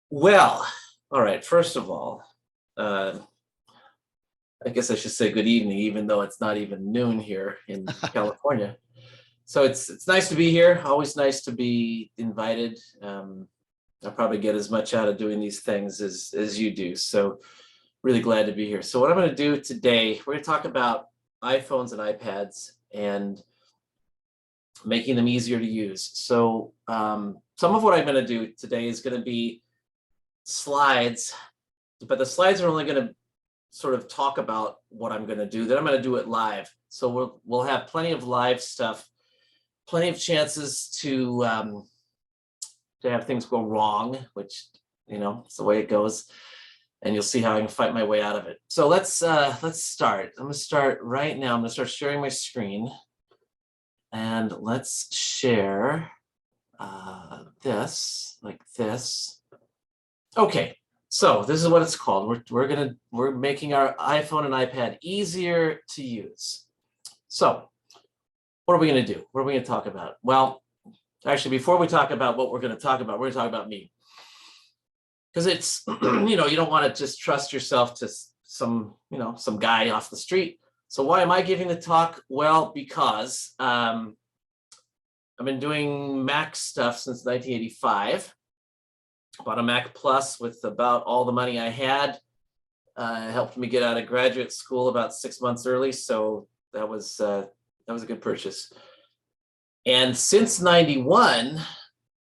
Well, all right. First of all, uh, I guess I should say good evening, even though it's not even noon here in California. So it's nice to be here. Always nice to be invited. I probably get as much out of doing these things as you do. So really glad to be here. So what I'm going to do today, we're going to talk about iPhones and iPads and making them easier to use. So some of what I'm going to do today is going to be slides, but the slides are only going to sort of talk about what I'm going to do. Then I'm going to do it live. So we'll have plenty of live stuff, plenty of chances to have things go wrong, which it's the way it goes. And you'll see how I can fight my way out of it. So let's start. I'm going to start right now. I'm going to start sharing my screen, and let's share this like this. Okay. So this is what it's called. We're making our iPhone and iPad easier to use. So what are we going to do? What are we going to talk about? Well, actually, before we talk about what we're going to talk about, we're going to talk about me. Because it's, you don't want to just trust yourself to some guy off the street. So why am I giving the talk? Well, because I've been doing Mac stuff since 1985. Bought a Mac Plus with about all the money I had. Helped me get out of graduate school about 6 months early, so that was a good purchase. And since '91,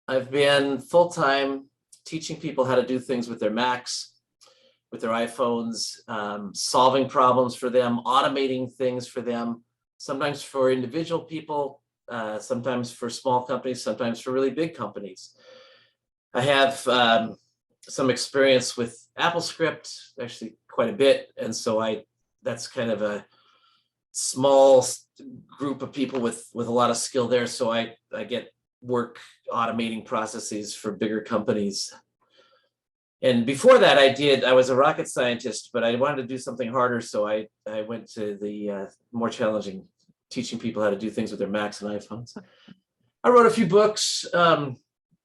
I've been full-time teaching people how to do things with their Macs, with their iPhones, solving problems for them, automating things for them, sometimes for individual people, sometimes for small companies, sometimes for really big companies. I have some experience with AppleScript, actually quite a bit, and so that's kind of a small group of people with a lot of skill there. So I get work automating processes for bigger companies. And before that, I was a rocket scientist, but I wanted to do something harder, so I went to the more challenging, teaching people how to do things with their Macs and iPhones. I wrote a few books.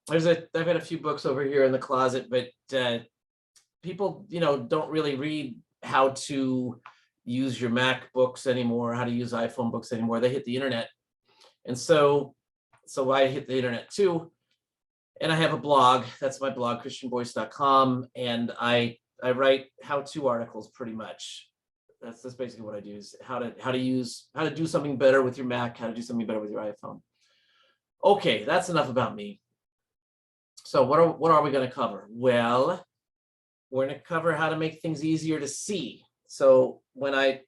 I've had a few books over here in the closet, but people, don't really read how to use your Mac books anymore, how to use iPhone books anymore. They hit the internet. And so I hit the internet too. And I have a blog. That's my blog, christianboyce.com. And I write how-to articles pretty much. That's basically what I do, is how to do something better with your Mac, how to do something better with your iPhone. Okay, that's enough about me. So what are we going to cover? Well, we're going to cover how to make things easier to see. So when I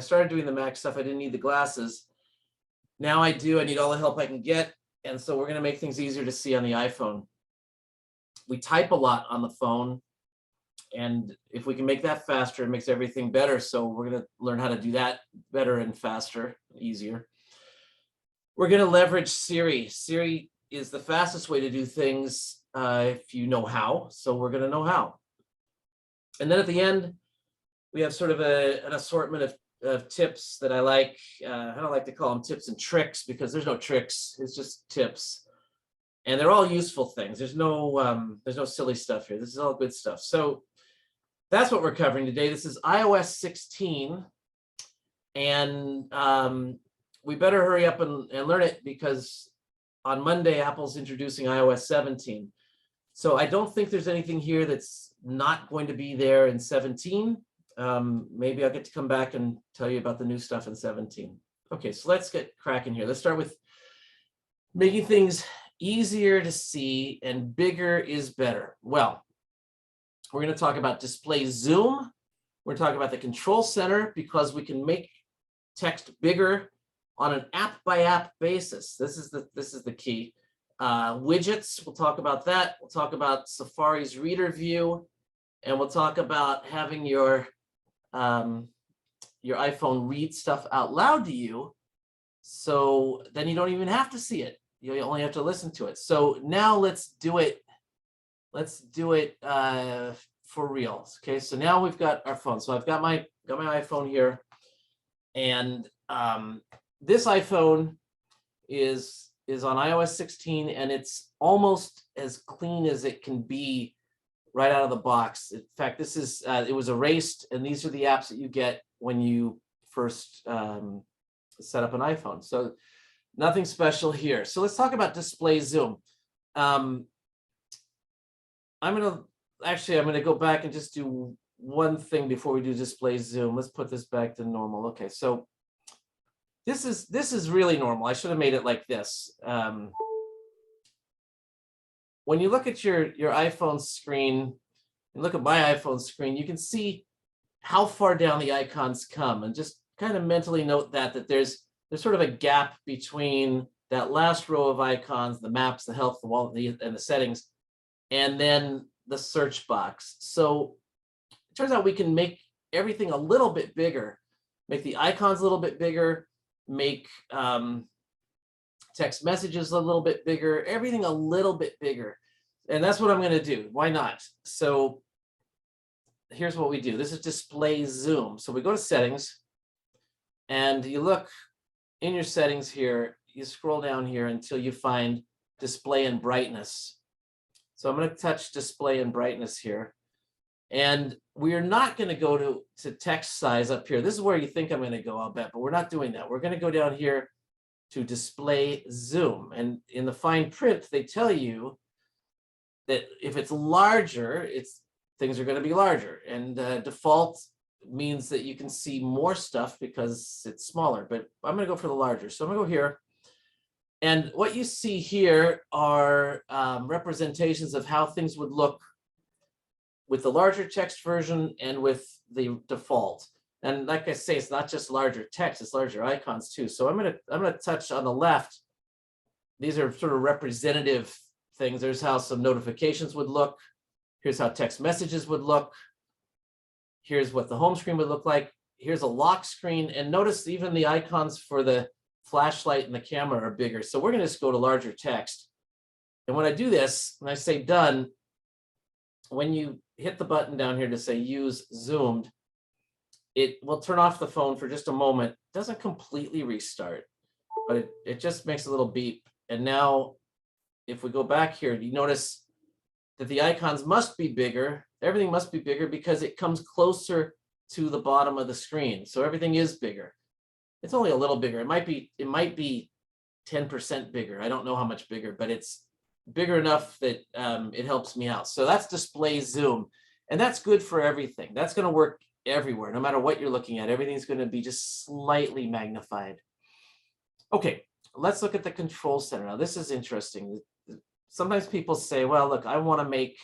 started doing the Mac stuff, I didn't need the glasses. Now I do. I need all the help I can get. And so we're going to make things easier to see on the iPhone. We type a lot on the phone, and if we can make that faster, it makes everything better. So we're going to learn how to do that better and faster, easier. We're going to leverage Siri. Siri is the fastest way to do things if you know how. So we're going to know how. And then at the end, we have sort of an assortment of tips that I like. I don't like to call them tips and tricks, because there's no tricks. It's just tips. And they're all useful things. There's no silly stuff here. This is all good stuff. So that's what we're covering today. This is iOS 16. And we better hurry up and learn it, because on Monday, Apple's introducing iOS 17. So I don't think there's anything here that's not going to be there in 17. Maybe I'll get to come back and tell you about the new stuff in 17. Okay, so let's get cracking here. Let's start with making things easier to see, and bigger is better. Well, we're going to talk about display zoom. We're going to talk about the control center, because we can make text bigger on an app-by-app basis. This is the key. Widgets, we'll talk about that. We'll talk about Safari's reader view, and we'll talk about having your iPhone read stuff out loud to you, so then you don't even have to see it. You only have to listen to it. So now let's do it. Let's do it for real. Okay, so now we've got our phone. So I've got my iPhone here, and this iPhone is is on iOS 16, and it's almost as clean as it can be right out of the box. In fact, this is it was erased, and these are the apps that you get when you first set up an iPhone. So nothing special here. So let's talk about display zoom. I'm gonna go back and just do one thing before we do display zoom. Let's put this back to normal. Okay, so this is really normal. I should have made it like this. When you look at your iPhone screen and look at my iPhone screen, you can see how far down the icons come, and just kind of mentally note that there's sort of a gap between that last row of icons, the maps, the health, the wallet, and the settings, and then the search box. So it turns out we can make everything a little bit bigger, make the icons a little bit bigger, make text messages a little bit bigger, everything a little bit bigger. And that's what I'm going to do. Why not? So here's what we do. This is display zoom. So we go to settings, and you look in your settings here, you scroll down here until you find display and brightness. So I'm going to touch display and brightness here. And we're not going to go to text size up here. This is where you think I'm going to go, I'll bet, but we're not doing that. We're going to go down here to display zoom. And in the fine print, they tell you that if it's larger, things are going to be larger. And default means that you can see more stuff because it's smaller, but I'm going to go for the larger. So I'm going to go here. And what you see here are representations of how things would look with the larger text version and with the default. And like I say, it's not just larger text, it's larger icons too. So I'm gonna touch on the left. These are sort of representative things. There's how some notifications would look. Here's how text messages would look. Here's what the home screen would look like. Here's a lock screen. And notice even the icons for the flashlight and the camera are bigger. So we're gonna just go to larger text. And when I do this, when I say done, when you hit the button down here to say use zoomed, it will turn off the phone for just a moment. It doesn't completely restart, but it just makes a little beep. And now if we go back here, you notice that the icons must be bigger. Everything must be bigger because it comes closer to the bottom of the screen. So everything is bigger. It's only a little bigger. It might be 10% bigger. I don't know how much bigger, but it's bigger enough that it helps me out. So that's display zoom, and that's good for everything. That's going to work everywhere, no matter what you're looking at. Everything's going to be just slightly magnified. Okay, let's look at the control center. Now this is interesting. Sometimes people say, well, look, I want to make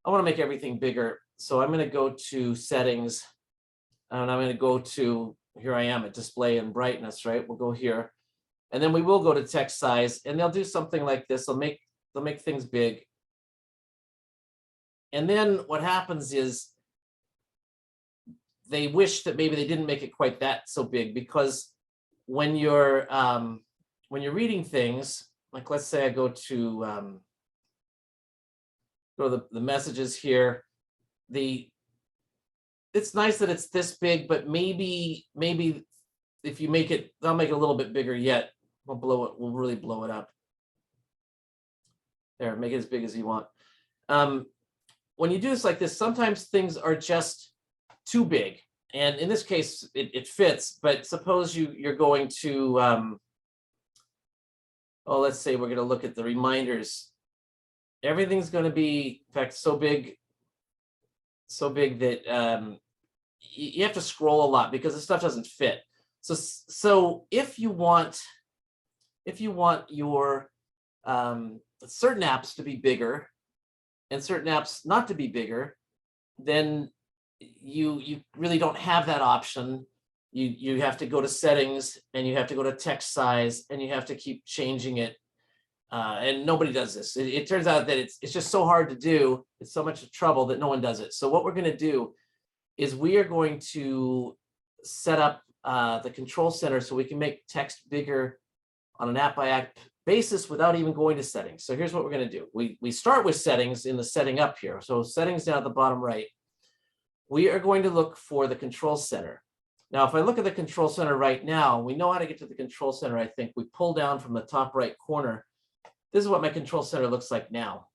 everything bigger. So I'm going to go to settings, and I'm going to go to, here I am at display and brightness, right? We'll go here, and then we will go to text size, and they'll do something like this. They'll make things big. And then what happens is they wish that maybe they didn't make it quite that so big, because when you're reading things, like let's say I go to the messages here, it's nice that it's this big, but maybe if you make it, I'll make it a little bit bigger yet. We'll really blow it up. There, make it as big as you want. When you do this like this, sometimes things are just too big. And in this case, it fits, but suppose you're going to, let's say we're going to look at the reminders. Everything's going to be, in fact, so big that you have to scroll a lot because the stuff doesn't fit. So if you want your certain apps to be bigger and certain apps not to be bigger, then you really don't have that option. You have to go to settings, and you have to go to text size, and you have to keep changing it. And nobody does this. It turns out that it's just so hard to do. It's so much trouble that no one does it. So what we're going to do is we are going to set up the control center so we can make text bigger on an app by app basis without even going to settings. So here's what we're going to do. We start with settings in the setting up here. So settings down at the bottom right. We are going to look for the control center. Now, if I look at the control center right now, we know how to get to the control center, I think. We pull down from the top right corner. This is what my control center looks like now.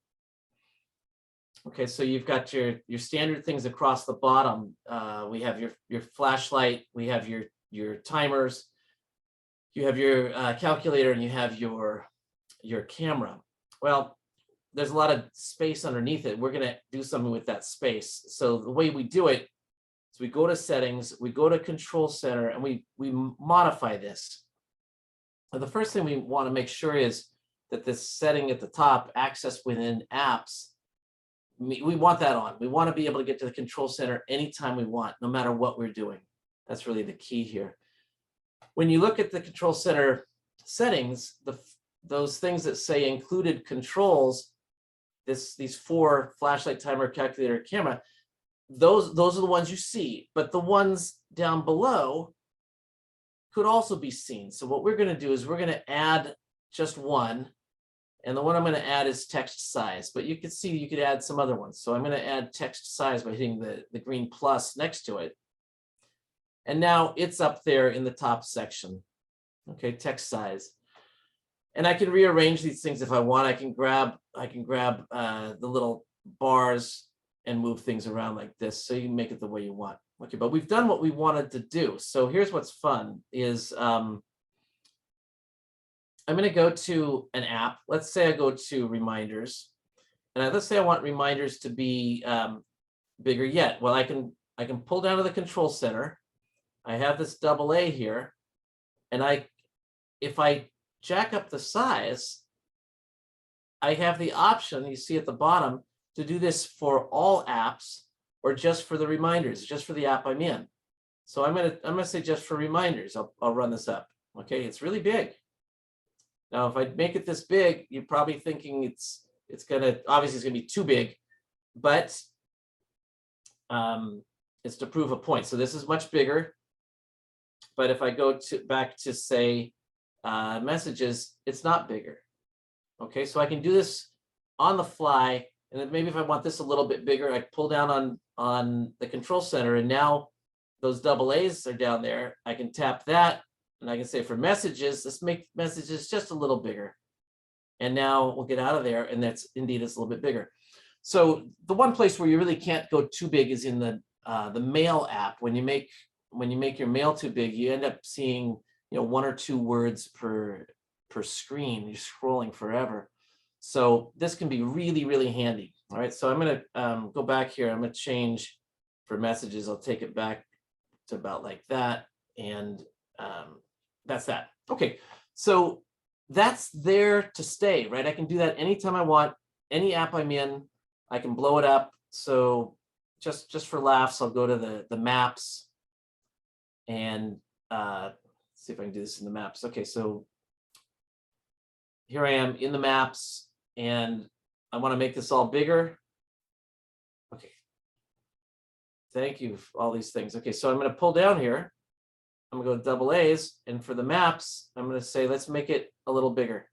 Okay, so you've got your standard things across the bottom. We have your flashlight, we have your timers, you have your calculator, and you have your camera. Well, there's a lot of space underneath it. We're going to do something with that space. So the way we do it is we go to settings, we go to control center, and we modify this. And the first thing we want to make sure is that this setting at the top, access within apps, we want that on. We want to be able to get to the control center anytime we want, no matter what we're doing. That's really the key here. When you look at the control center settings, those things that say included controls, these 4 flashlight, timer, calculator, camera, those are the ones you see, but the ones down below could also be seen. So what we're going to do is we're going to add just one, and the one I'm going to add is text size, but you can see you could add some other ones. So I'm going to add text size by hitting the green plus next to it. And now it's up there in the top section. Okay, text size. And I can rearrange these things if I want. I can grab the little bars and move things around like this, so you can make it the way you want. Okay, but we've done what we wanted to do. So here's what's fun is I'm going to go to an app. Let's say I go to reminders, and let's say I want reminders to be bigger yet. Well, I can pull down to the control center. I have this AA here, and if I jack up the size, I have the option, you see at the bottom, to do this for all apps or just for the reminders, just for the app I'm in. So I'm gonna say just for reminders. I'll run this up. Okay, it's really big. Now, if I make it this big, you're probably thinking it's gonna be too big, but it's to prove a point. So this is much bigger. But if I go back to say messages, it's not bigger. Okay, so I can do this on the fly, and then maybe if I want this a little bit bigger, I pull down on the control center, and now those AA's are down there. I can tap that, and I can say for messages, let's make messages just a little bigger. And now we'll get out of there, and that's indeed it's a little bit bigger. So the one place where you really can't go too big is in the mail app. When you make your mail too big, you end up seeing 1 or 2 words per screen. You're scrolling forever. So this can be really, really handy. All right, so I'm going to go back here. I'm going to change for messages. I'll take it back to about like that, and that's that. Okay, so that's there to stay, right? I can do that anytime I want. Any app I'm in, I can blow it up. So just for laughs, I'll go to the maps, and see if I can do this in the maps. Okay, so here I am in the maps, and I want to make this all bigger. Okay, thank you for all these things. Okay, so I'm going to pull down here. I'm going to go to AA's, and for the maps, I'm going to say, let's make it a little bigger.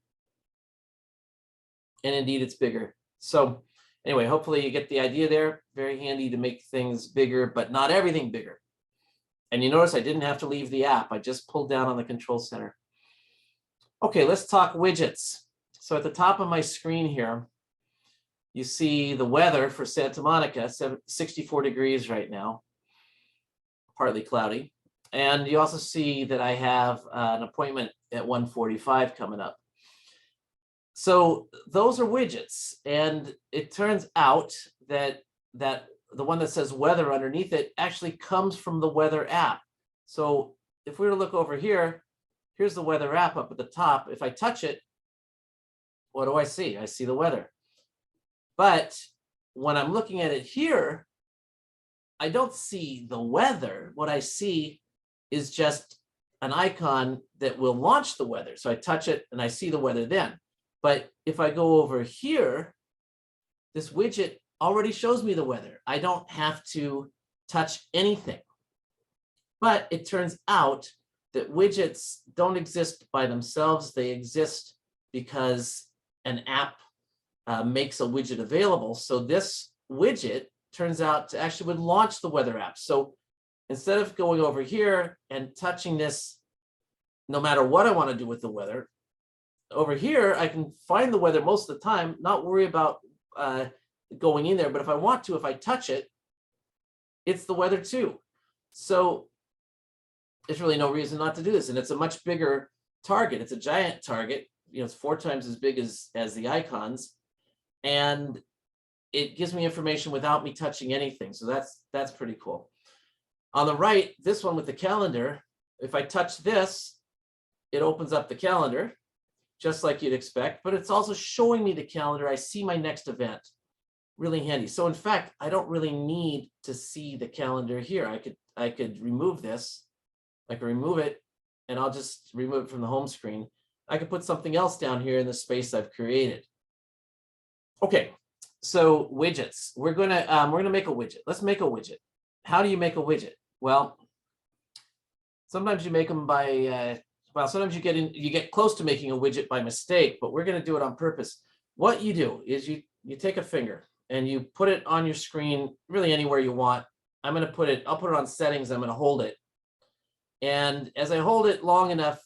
And indeed, it's bigger. So anyway, hopefully you get the idea there. Very handy to make things bigger, but not everything bigger. And you notice I didn't have to leave the app. I just pulled down on the control center. Okay, let's talk widgets. So at the top of my screen here, you see the weather for Santa Monica, 64 degrees right now, partly cloudy. And you also see that I have an appointment at 1:45 coming up. So those are widgets. And it turns out that the one that says weather underneath it actually comes from the weather app. So if we were to look over here, here's the weather app up at the top. If I touch it, what do I see? I see the weather. But when I'm looking at it here, I don't see the weather. What I see is just an icon that will launch the weather. So I touch it and I see the weather then. But if I go over here, this widget already shows me the weather. I don't have to touch anything. But it turns out that widgets don't exist by themselves. They exist because an app makes a widget available. So this widget turns out to actually would launch the weather app. So instead of going over here and touching this, no matter what I want to do with the weather, over here, I can find the weather most of the time, not worry about going in there. But if I want to, if I touch it, it's the weather too. So there's really no reason not to do this. And it's a much bigger target. It's a giant target. It's 4 times as big as the icons. And it gives me information without me touching anything. So that's pretty cool. On the right, this one with the calendar, if I touch this, it opens up the calendar, just like you'd expect, but it's also showing me the calendar. I see my next event. Really handy. So in fact, I don't really need to see the calendar here. I could remove this. I can remove it, and I'll just remove it from the home screen. I could put something else down here in the space I've created. Okay, so widgets. We're gonna make a widget. Let's make a widget. How do you make a widget? Well, sometimes you make them by sometimes you get close to making a widget by mistake, but we're gonna do it on purpose. What you do is you take a finger and you put it on your screen, really anywhere you want. I'll put it on settings. I'm gonna hold it. And as I hold it long enough,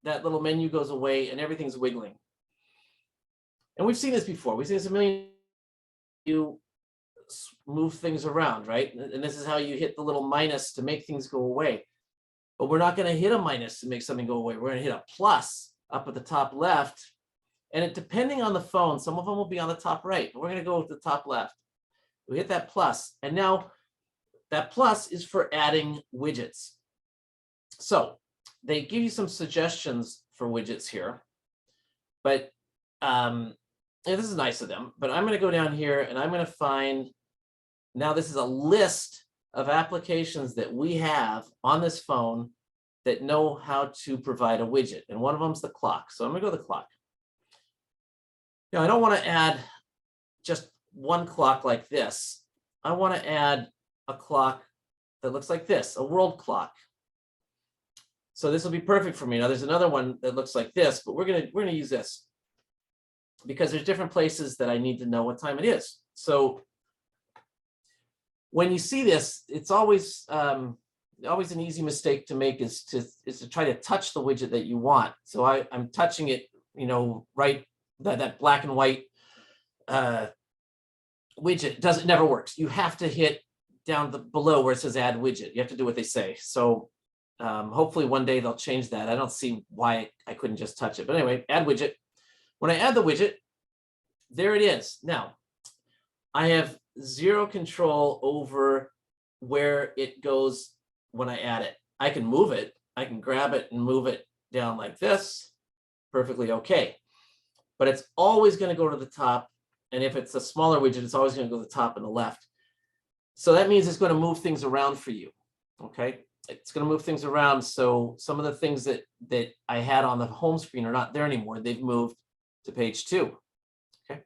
that little menu goes away and everything's wiggling. And we've seen this before. We've seen this a million. You move things around, right? And this is how you hit the little minus to make things go away. But we're not going to hit a minus to make something go away. We're going to hit a plus up at the top left. And depending on the phone, some of them will be on the top right. But we're going to go with the top left. We hit that plus. And now that plus is for adding widgets. So they give you some suggestions for widgets here. But and this is nice of them. But I'm going to go down here and I'm going to find, now this is a list of applications that we have on this phone that know how to provide a widget. And one of them is the clock. So I'm going to go to the clock. Now, I don't want to add just one clock like this. I want to add a clock that looks like this, a world clock. So this will be perfect for me. Now, there's another one that looks like this, but we're gonna use this because there's different places that I need to know what time it is. So when you see this, it's always an easy mistake to make is to try to touch the widget that you want. So I'm touching it, right, that black and white widget never works. You have to hit down below where it says add widget. You have to do what they say. So hopefully one day they'll change that. I don't see why I couldn't just touch it. But anyway, add widget. When I add the widget, there it is. Now, I have zero control over where it goes when I add it. I can move it. I can grab it and move it down like this. Perfectly okay. But it's always going to go to the top. And if it's a smaller widget, it's always going to go to the top and the left. So that means it's going to move things around for you. Okay. It's going to move things around. So some of the things that I had on the home screen are not there anymore. They've moved to page 2. Okay.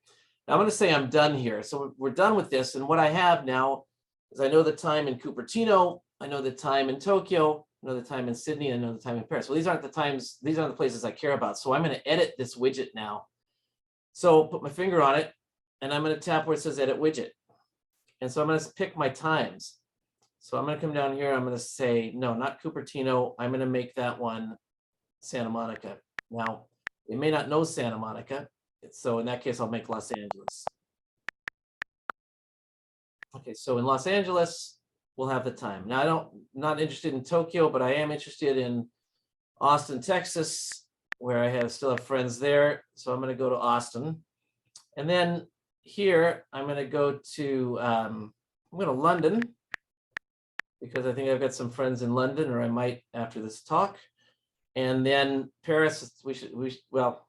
Now I'm going to say I'm done here. So we're done with this. And what I have now is I know the time in Cupertino. I know the time in Tokyo. I know the time in Sydney. I know the time in Paris. Well, these aren't the times. These aren't the places I care about. So I'm going to edit this widget now. So put my finger on it and I'm going to tap where it says edit widget. And so I'm going to pick my times. So I'm going to come down here. I'm going to say, no, not Cupertino. I'm going to make that one Santa Monica. Now, they may not know Santa Monica. So in that case, I'll make Los Angeles. Okay, so in Los Angeles, we'll have the time. Now, I'm not interested in Tokyo, but I am interested in Austin, Texas, where I still have friends there. So I'm going to go to Austin. And then here, I'm going to go to, London, because I think I've got some friends in London, or I might after this talk. And then Paris, we'll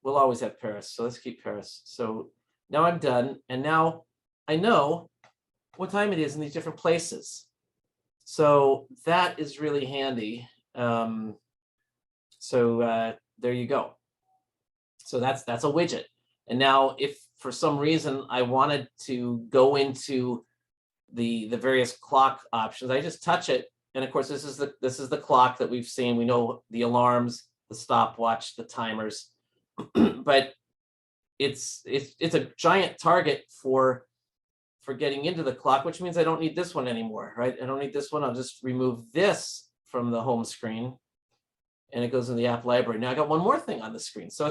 always have Paris. So let's keep Paris. So now I'm done. And now I know what time it is in these different places. So that is really handy. There you go. So that's a widget. And now if for some reason I wanted to go into the various clock options, I just touch it. And of course, this is the clock that we've seen. We know the alarms, the stopwatch, the timers, but it's a giant target for for getting into the clock, which means I don't need this one anymore, right? I don't need this one. I'll just remove this from the home screen and it goes in the app library. Now I got one more thing on the screen. So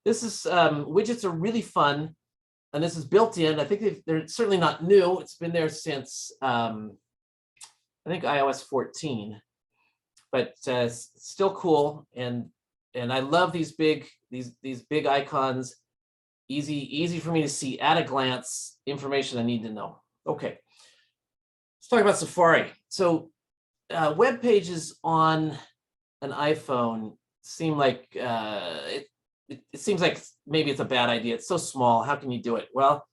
widgets are really fun and this is built in. I think they're certainly not new. It's been there since, I think iOS 14, but still cool. And I love these big icons. Easy for me to see at a glance information I need to know. Okay, let's talk about Safari. So web pages on an iPhone seem like it seems like maybe it's a bad idea. It's so small. How can you do it? Well,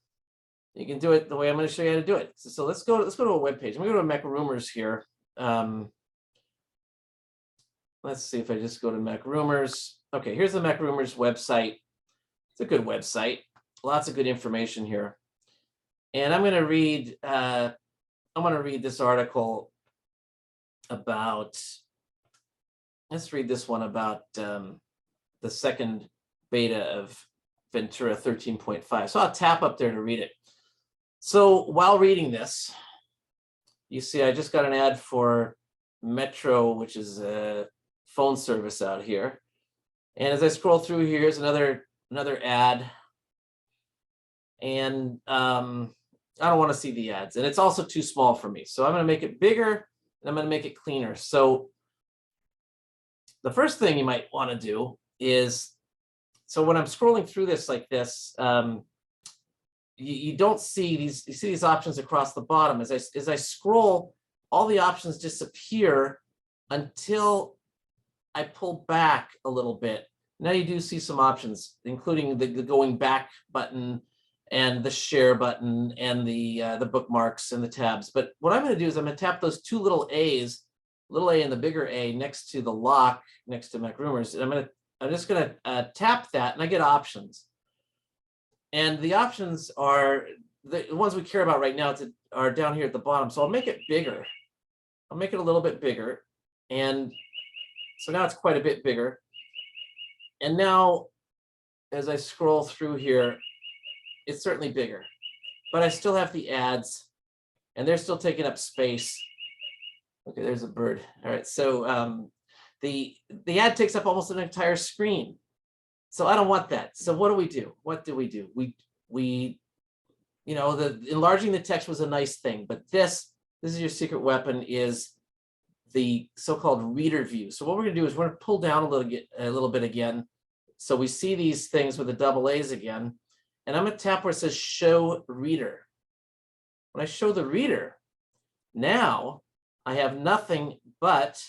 you can do it the way I'm going to show you how to do it. So let's go to a web page. I'm going to go to Mac Rumors here. Let's see if I just go to Mac Rumors. Okay, here's the Mac Rumors website. It's a good website. Lots of good information here. And I'm going to read this article about, let's read this one about the second beta of Ventura 13.5. So I'll tap up there to read it. So while reading this, you see I just got an ad for Metro, which is a phone service out here. And as I scroll through here, here's another ad. And I don't want to see the ads. And it's also too small for me. So I'm going to make it bigger and I'm going to make it cleaner. So the first thing you might want to do is, so when I'm scrolling through this like this, you don't see these, you see these options across the bottom. As I scroll, all the options disappear until I pull back a little bit. Now you do see some options, including the going back button and the share button and the bookmarks and the tabs. But what I'm going to do is I'm going to tap those two little A's, little A and the bigger A next to the lock, next to Mac Rumors. And I'm just going to tap that and I get options. And the options are the ones we care about right now are down here at the bottom. So I'll make it bigger. I'll make it a little bit bigger. And so now it's quite a bit bigger. And now, as I scroll through here, it's certainly bigger, but I still have the ads and they're still taking up space. Okay, there's a bird. All right, so the ad takes up almost an entire screen. So I don't want that. So what do we do? What do we do? We the enlarging the text was a nice thing, but this is your secret weapon, is the so-called reader view. So what we're going to do is we're going to pull down a little bit again. So we see these things with the double A's again. And I'm going to tap where it says show reader. When I show the reader, now I have nothing but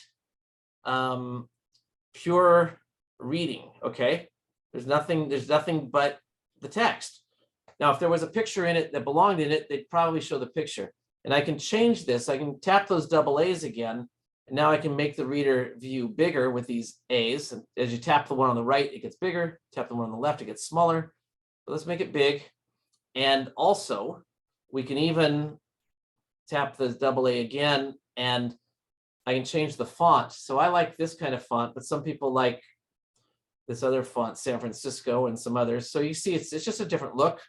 pure reading. Okay. There's nothing but the text. Now, if there was a picture in it that belonged in it, they'd probably show the picture. And I can change this. I can tap those double A's again. And now I can make the reader view bigger with these A's. And as you tap the one on the right, it gets bigger. Tap the one on the left, it gets smaller. So let's make it big. And also, we can even tap the double A again, and I can change the font. So I like this kind of font, but some people like this other font, San Francisco, and some others. So you see, it's just a different look.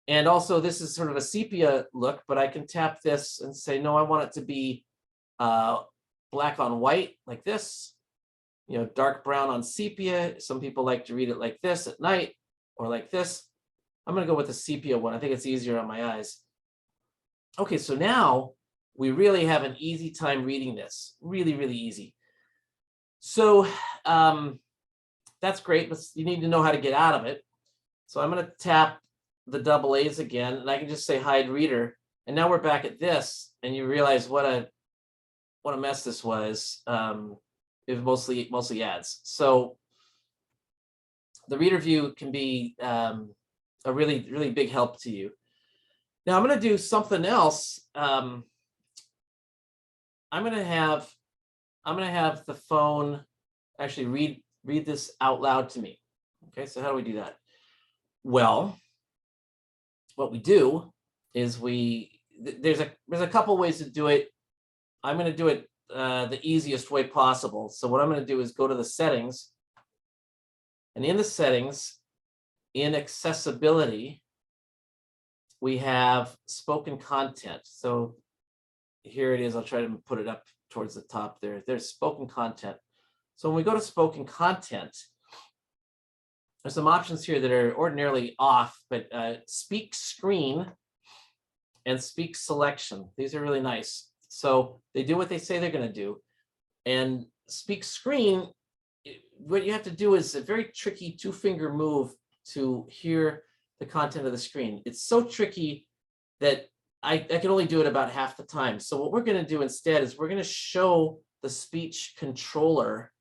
And also, this is sort of a sepia look, but I can tap this and say, no, I want it to be black on white, like this, dark brown on sepia. Some people like to read it like this at night or like this. I'm going to go with the sepia one. I think it's easier on my eyes. Okay, so now we really have an easy time reading this. Really, really easy. So that's great, but you need to know how to get out of it. So I'm going to tap the double A's again, and I can just say hide reader. And now we're back at this, and you realize what a mess this was. It was mostly ads. So the reader view can be a really, really big help to you. Now I'm going to do something else. I'm going to have the phone actually read this out loud to me. Okay, so how do we do that? Well, what we do is there's a couple ways to do it. I'm going to do it the easiest way possible. So what I'm going to do is go to the settings, and in the settings, in accessibility, we have spoken content. So here it is. I'll try to put it up towards the top there. There's spoken content. So when we go to spoken content, there's some options here that are ordinarily off, but speak screen and speak selection. These are really nice. So they do what they say they're going to do. And speak screen, what you have to do is a very tricky two-finger move to hear the content of the screen. It's so tricky that I can only do it about half the time. So what we're going to do instead is we're going to show the speech controller,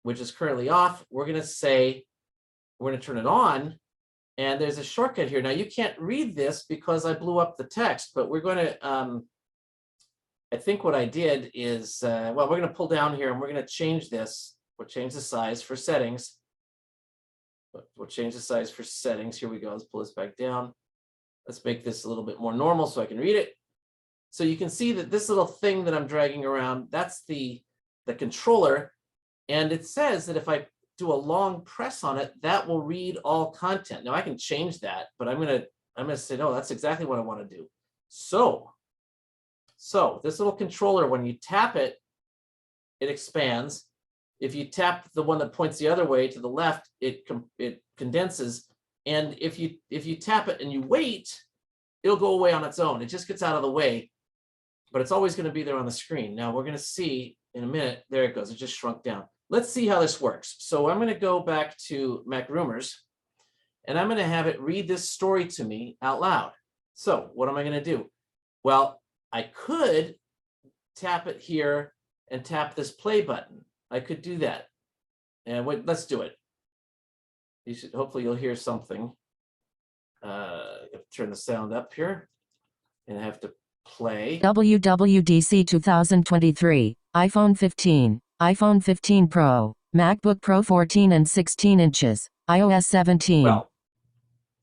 which is currently off. We're going to say, we're going to turn it on. And there's a shortcut here. Now you can't read this because I blew up the text, but we're going to, I think what I did is, well, we're going to pull down here and we're going to change this. We'll change the size for settings. We'll change the size for settings. Here we go. Let's pull this back down. Let's make this a little bit more normal so I can read it. So you can see that this little thing that I'm dragging around, that's the controller. And it says that if I do a long press on it, that will read all content. Now I can change that, but I'm gonna say, no, that's exactly what I want to do. So this little controller, when you tap it, it expands. If you tap the one that points the other way to the left, it condenses. And if you tap it and you wait, it'll go away on its own. It just gets out of the way, but it's always going to be there on the screen. Now we're going to see in a minute. There it goes. It just shrunk down. Let's see how this works. So I'm going to go back to Mac Rumors, and I'm going to have it read this story to me out loud. So what am I going to do? Well, I could tap it here and tap this play button. I could do that. And let's do it. Hopefully you'll hear something. I have to turn the sound up here, and I have to play. WWDC 2023, iPhone 15, iPhone 15 Pro, MacBook Pro 14 and 16 inches, iOS 17. Well,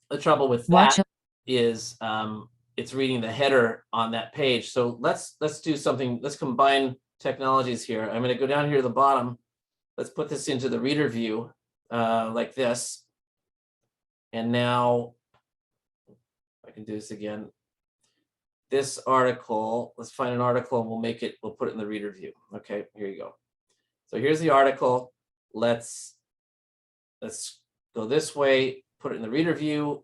the trouble with that is it's reading the header on that page. So let's do something. Let's combine technologies here. I'm going to go down here to the bottom. Let's put this into the reader view like this. And now I can do this again. This article, let's find an article and we'll put it in the reader view. Okay, here you go. So here's the article. Let's go this way, put it in the reader view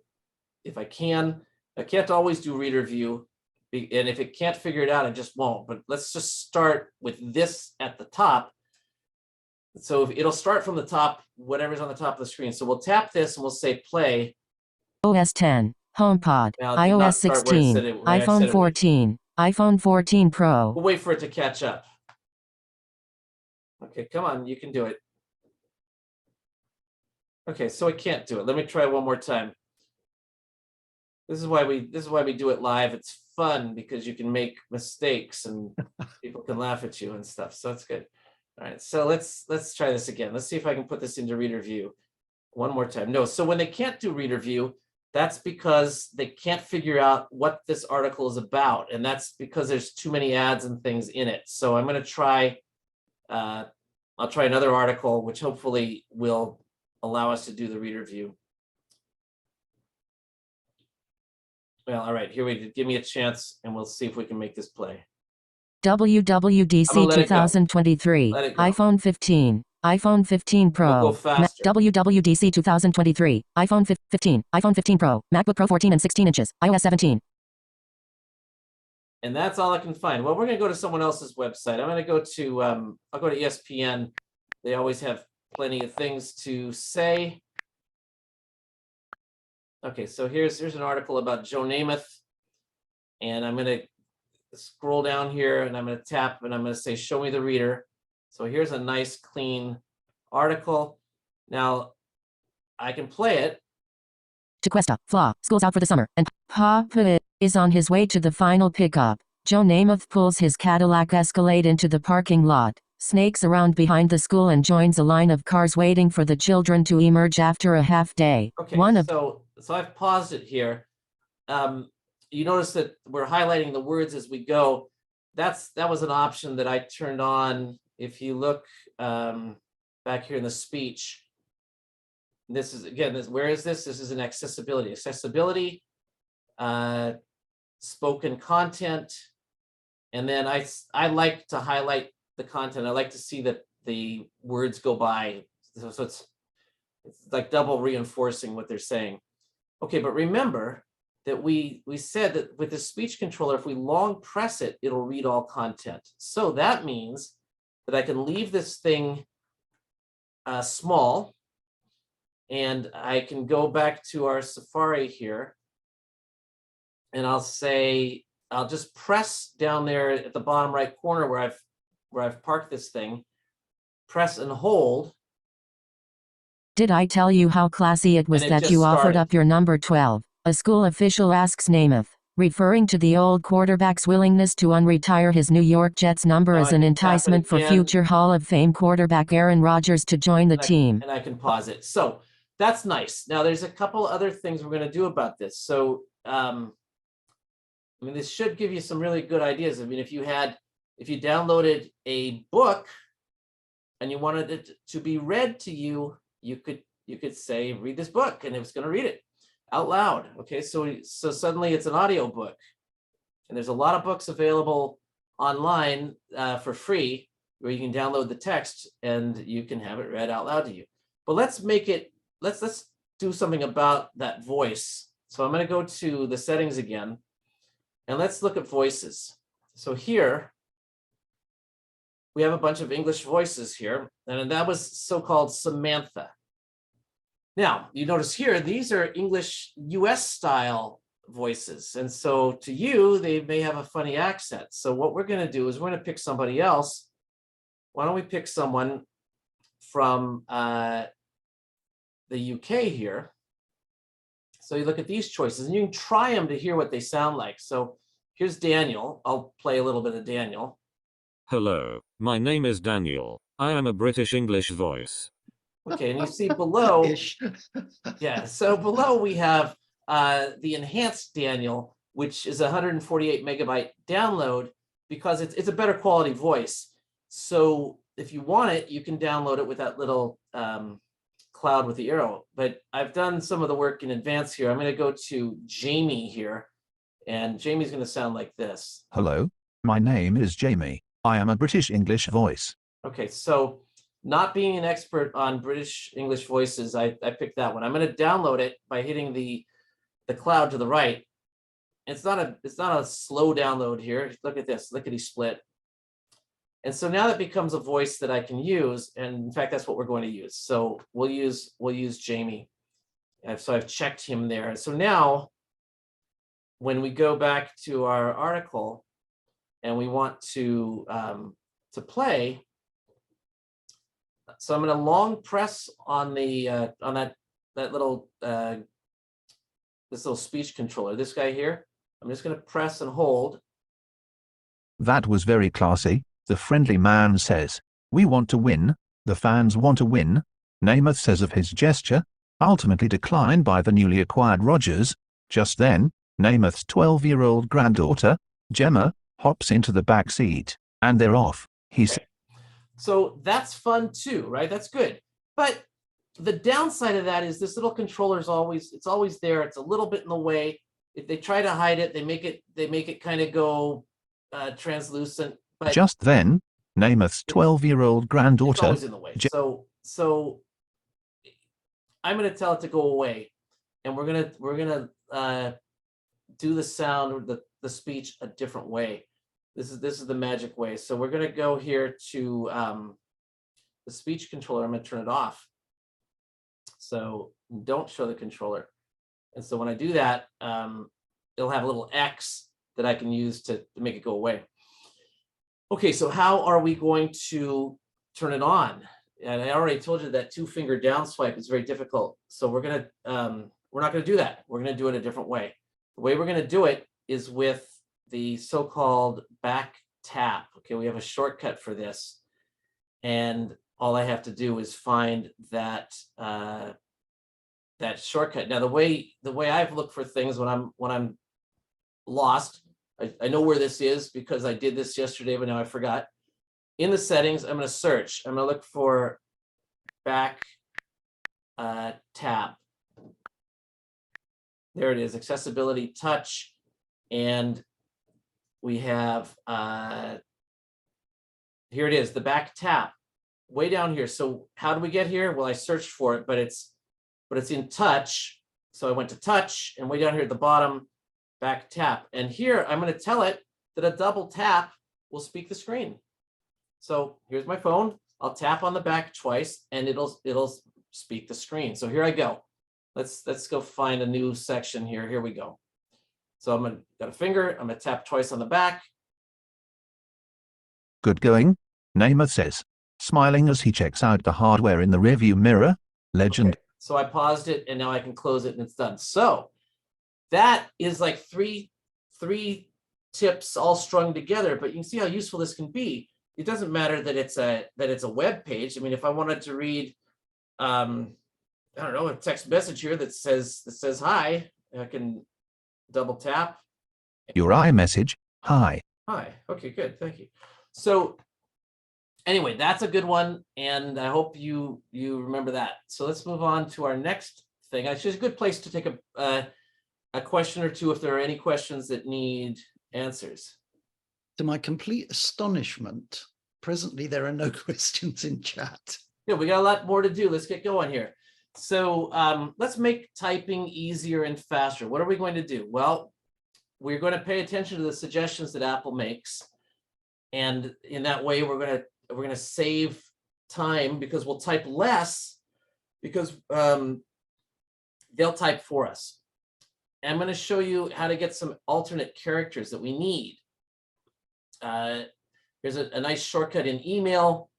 if I can. I can't always do reader view, and if it can't figure it out, I just won't. But let's just start with this at the top. So it'll start from the top, whatever's on the top of the screen. So we'll tap this and we'll say play. OS 10, HomePod, iOS 16, iPhone 14, iPhone 14 Pro. We'll wait for it to catch up. Okay, come on, you can do it. Okay, so I can't do it. Let me try one more time. This is why we do it live. It's fun because you can make mistakes and people can laugh at you and stuff. So that's good. All right, so let's try this again. Let's see if I can put this into reader view one more time. No, so when they can't do reader view, that's because they can't figure out what this article is about, and that's because there's too many ads and things in it. So I'm going to try. I'll try another article, which hopefully will allow us to do the reader view. Well, all right, here we go. Give me a chance, and we'll see if we can make this play. WWDC 2023, iPhone 15, iPhone 15 Pro, we'll WWDC 2023, iPhone 15, iPhone 15 Pro, MacBook Pro 14 and 16 inches, iOS 17. And that's all I can find. Well, we're going to go to someone else's website. I'm going to go to, I'll go to ESPN. They always have plenty of things to say. Okay, so here's an article about Joe Namath. And I'm going to scroll down here and I'm going to tap and I'm going to say, show me the reader. So here's a nice, clean article. Now, I can play it. To Cuesta, Flaw, school's out for the summer, and Papa is on his way to the final pickup. Joe Namath pulls his Cadillac Escalade into the parking lot, snakes around behind the school and joins a line of cars waiting for the children to emerge after a half day. Okay, so I've paused it here. You notice that we're highlighting the words as we go. That was an option that I turned on. If you look back here in the speech, this is, again, where is this? This is an accessibility. Accessibility, spoken content. And then I like to highlight the content. I like to see that the words go by. So it's like double reinforcing what they're saying. Okay, but remember that we said that with the speech controller, if we long press it, it'll read all content. So that means that I can leave this thing small, and I can go back to our Safari here, and I'll just press down there at the bottom right corner where I've parked this thing, press and hold. Did I tell you how classy it was that you offered up your number 12? A school official asks Namath, referring to the old quarterback's willingness to unretire his New York Jets number as an enticement for future Hall of Fame quarterback Aaron Rodgers to join the team. And I can pause it. So that's nice. Now there's a couple other things we're going to do about this. So I mean, this should give you some really good ideas. I mean, if you downloaded a book and you wanted it to be read to you, you could say, read this book, and it was going to read it out loud. Okay, so suddenly it's an audio book, and there's a lot of books available online for free where you can download the text and you can have it read out loud to you. But let's do something about that voice. So I'm going to go to the settings again, and let's look at voices. So here we have a bunch of English voices here, and that was so-called Samantha. Now, you notice here, these are English US style voices. And so to you, they may have a funny accent. So what we're going to do is we're going to pick somebody else. Why don't we pick someone from the UK here? So you look at these choices, and you can try them to hear what they sound like. So here's Daniel. I'll play a little bit of Daniel. Hello, my name is Daniel. I am a British English voice. Okay, and you see below, yeah, so below we have the enhanced Daniel, which is a 148 megabyte download because it's a better quality voice. So if you want it, you can download it with that little cloud with the arrow. But I've done some of the work in advance here. I'm going to go to Jamie here, and Jamie's going to sound like this. Hello, my name is Jamie. I am a British English voice. Okay, so not being an expert on British English voices, I picked that one. I'm going to download it by hitting the cloud to the right. It's not a slow download here. Look at this, lickety split. And so now that becomes a voice that I can use, and in fact that's what we're going to use. So we'll use Jamie. So I've checked him there. And so now when we go back to our article and we want to play, so I'm going to long press on the on that little this little speech controller, this guy here. I'm just going to press and hold. That was very classy. The friendly man says, "We want to win. The fans want to win." Namath says of his gesture, ultimately declined by the newly acquired Rodgers. Just then, Namath's 12-year-old granddaughter, Gemma, hops into the back seat, and they're off. He said. So that's fun too, right? That's good. But the downside of that is this little controller is always there. It's a little bit in the way. If they try to hide it, they make it kind of go translucent. But just then, Namath's 12-year-old granddaughter. It's always in the way. So I'm going to tell it to go away, and we're gonna do the sound or the speech a different way. This is the magic way. So we're going to go here to the speech controller. I'm going to turn it off. So don't show the controller. And so when I do that, it'll have a little X that I can use to make it go away. Okay, so how are we going to turn it on? And I already told you that 2-finger down swipe is very difficult. So we're not going to do that. We're going to do it a different way. The way we're going to do it is with the so-called back tap. Okay, we have a shortcut for this, and all I have to do is find that that shortcut. Now, the way I've looked for things when I'm lost, I know where this is because I did this yesterday, but now I forgot. In the settings, I'm going to search. I'm going to look for back tap. There it is, accessibility, touch, and we have, here it is, the back tap, way down here. So how do we get here? Well, I searched for it, but it's in touch. So I went to touch, and way down here at the bottom, back tap. And here I'm going to tell it that a double tap will speak the screen. So here's my phone. I'll tap on the back twice, and it'll speak the screen. So here I go. Let's go find a new section here. Here we go. So got a finger. I'm gonna tap twice on the back. Good going, Namath says, smiling as he checks out the hardware in the rearview mirror. Legend. Okay. So I paused it, and now I can close it, and it's done. So that is like three tips all strung together, but you can see how useful this can be. It doesn't matter that it's a web page. I mean, if I wanted to read, I don't know, a text message here that says hi, I can double tap. Your iMessage, hi. Hi. Okay, good. Thank you. So anyway, that's a good one, and I hope you remember that. So let's move on to our next thing. It's just a good place to take a question or two if there are any questions that need answers. To my complete astonishment, presently there are no questions in chat. Yeah, we got a lot more to do. Let's get going here. So let's make typing easier and faster. What are we going to do? Well, we're going to pay attention to the suggestions that Apple makes, and in that way, we're going to save time because we'll type less because they'll type for us. And I'm going to show you how to get some alternate characters that we need. Here's a nice shortcut in email.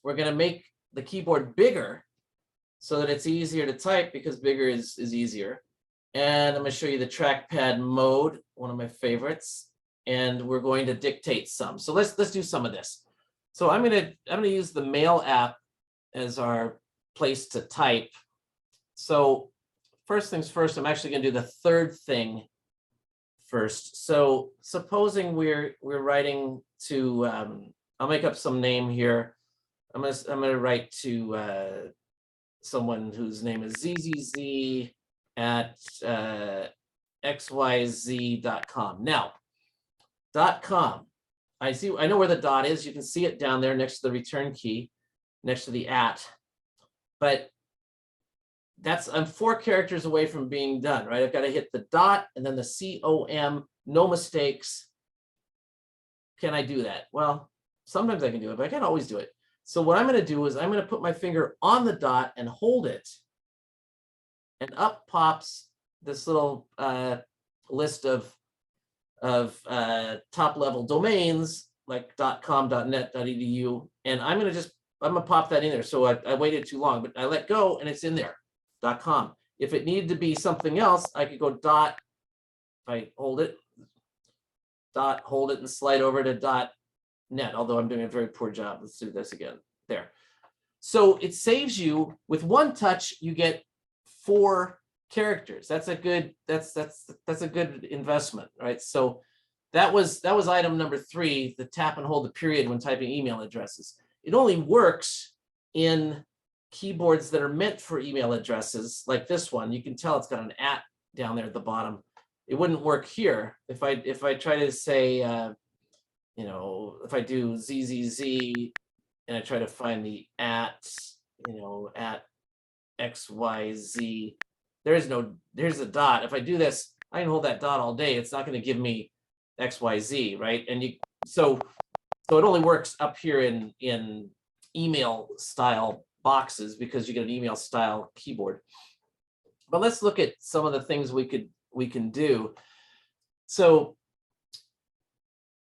We're going to make the keyboard bigger so that it's easier to type because bigger is easier. And I'm going to show you the trackpad mode, one of my favorites. And we're going to dictate some. So let's do some of this. So I'm going to use the Mail app as our place to type. So first things first, I'm actually going to do the third thing first. So supposing we're writing to, I'll make up some name here. I'm gonna write to someone whose name is ZZZ at xyz.com. Now, .com. I know where the dot is. You can see it down there next to the return key, next to the at. But I'm 4 characters away from being done, right? I've got to hit the dot and then the COM, no mistakes. Can I do that? Well, sometimes I can do it, but I can't always do it. So what I'm going to do is I'm going to put my finger on the dot and hold it. And up pops this little list of top level domains like .com, .net, .edu. And I'm going to pop that in there. So I waited too long, but I let go and it's in there. .com. If it needed to be something else, I could go dot, if I hold it, hold it and slide over to .net, although I'm doing a very poor job. Let's do this again. There. So it saves you, with one touch, you get 4 characters. That's a good investment, right? So that was item number 3, the tap and hold the period when typing email addresses. It only works in keyboards that are meant for email addresses, like this one. You can tell it's got an @ down there at the bottom. It wouldn't work here. If I try to say, if I do ZZZ and I try to find the at XYZ, there's a dot. If I do this, I can hold that dot all day. It's not going to give me XYZ, right? And so it only works up here in email style boxes because you get an email style keyboard. But let's look at some of the things we can do. So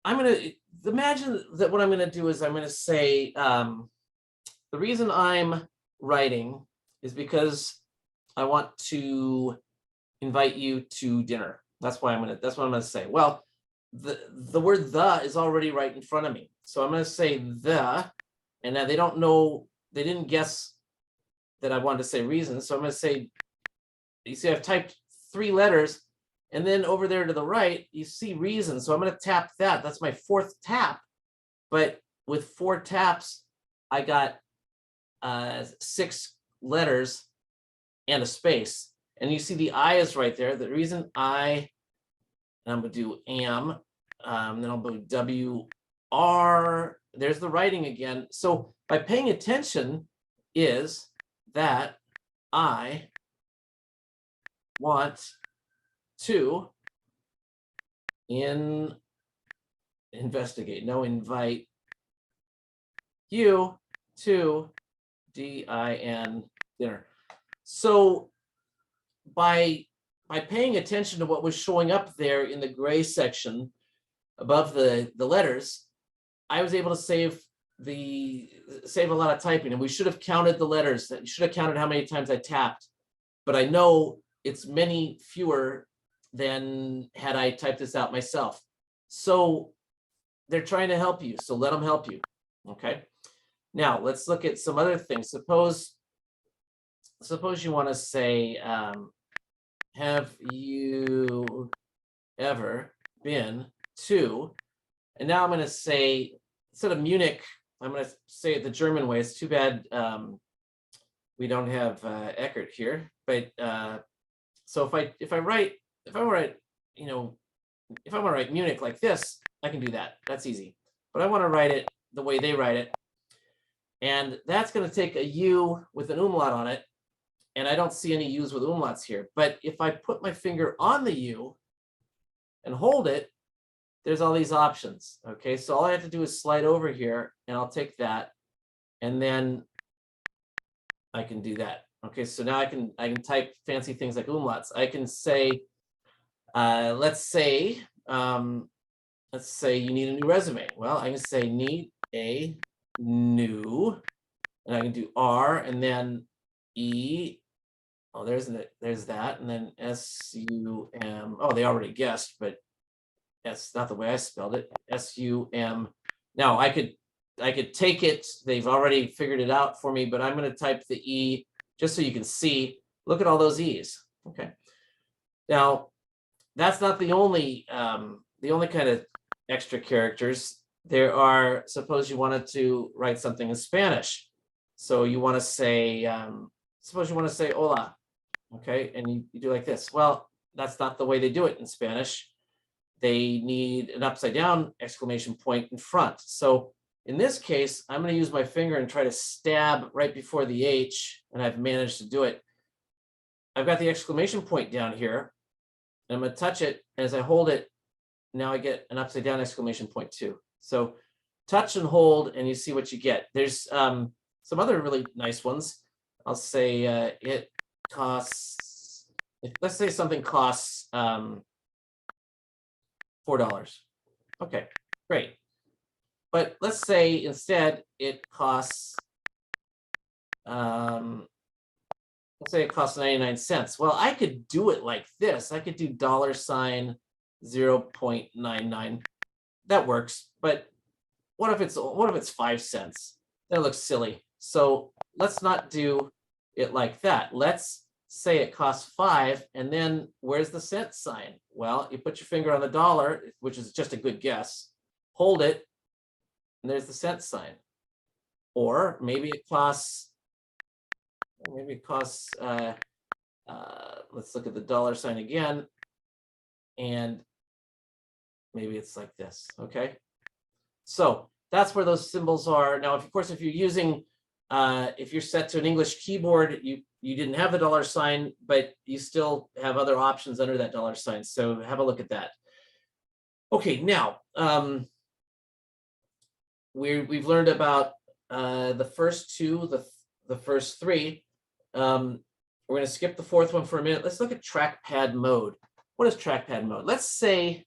I'm going to imagine that what I'm going to do is I'm going to say the reason I'm writing is because I want to invite you to dinner. That's what I'm going to say. Well, the word "the" is already right in front of me. So I'm going to say "the," and now they don't know, they didn't guess that I wanted to say reason. So I'm going to say, you see, I've typed 3 letters, and then over there to the right, you see reason. So I'm going to tap that. That's my 4th tap. But with 4 taps, I got 6 letters and a space. And you see the I is right there. The reason I, and I'm gonna do am, then I'll do WR, there's the writing again. So by paying attention is that I want to invite you to DIN dinner. So by paying attention to what was showing up there in the gray section above the letters, I was able to save a lot of typing. And we should have counted the letters. That should have counted how many times I tapped. But I know it's many fewer than had I typed this out myself. So they're trying to help you. So let them help you. Okay. Now let's look at some other things. Suppose you want to say, have you ever been to, and now I'm going to say, instead of Munich, I'm going to say it the German way. It's too bad we don't have Eckert here. But so if I want to write Munich like this, I can do that. That's easy. But I want to write it the way they write it. And that's going to take a U with an umlaut on it. And I don't see any U's with umlauts here. But if I put my finger on the U and hold it, there's all these options. Okay, so all I have to do is slide over here and I'll take that. And then I can do that. Okay, so now I can type fancy things like umlauts. I can say, let's say you need a new resume. Well, I can say need a new, and I can do R and then E. Oh, there's that, and then SUM. Oh, they already guessed, but that's not the way I spelled it. SUM. Now I could take it. They've already figured it out for me, but I'm going to type the E just so you can see. Look at all those E's. Okay. Now that's not the only kind of extra characters. There are. Suppose you wanted to write something in Spanish, so you want to say. Suppose you want to say hola. Okay, and you do like this. Well, that's not the way they do it in Spanish. They need an upside down exclamation point in front. So in this case, I'm going to use my finger and try to stab right before the H, and I've managed to do it. I've got the exclamation point down here, and I'm going to touch it. As I hold it, now I get an upside down exclamation point too. So touch and hold, and you see what you get. There's some other really nice ones. I'll say it costs, let's say something costs $4. Okay, great. But let's say instead it costs, let's say it costs 99 cents. Well, I could do it like this. I could do $0.99. That works. But what if it's 5 cents? That looks silly. So let's not do it like that. Let's say it costs 5, and then where's the cent sign? Well, you put your finger on the dollar, which is just a good guess, hold it, and there's the cent sign. Or maybe it costs, let's look at the dollar sign again, and maybe it's like this, okay? So that's where those symbols are. Now, of course, if you're using, if you're set to an English keyboard, you didn't have the dollar sign, but you still have other options under that dollar sign. So have a look at that. Okay, now we've learned about the first two, the first three. We're going to skip the fourth one for a minute. Let's look at trackpad mode. What is trackpad mode? Let's say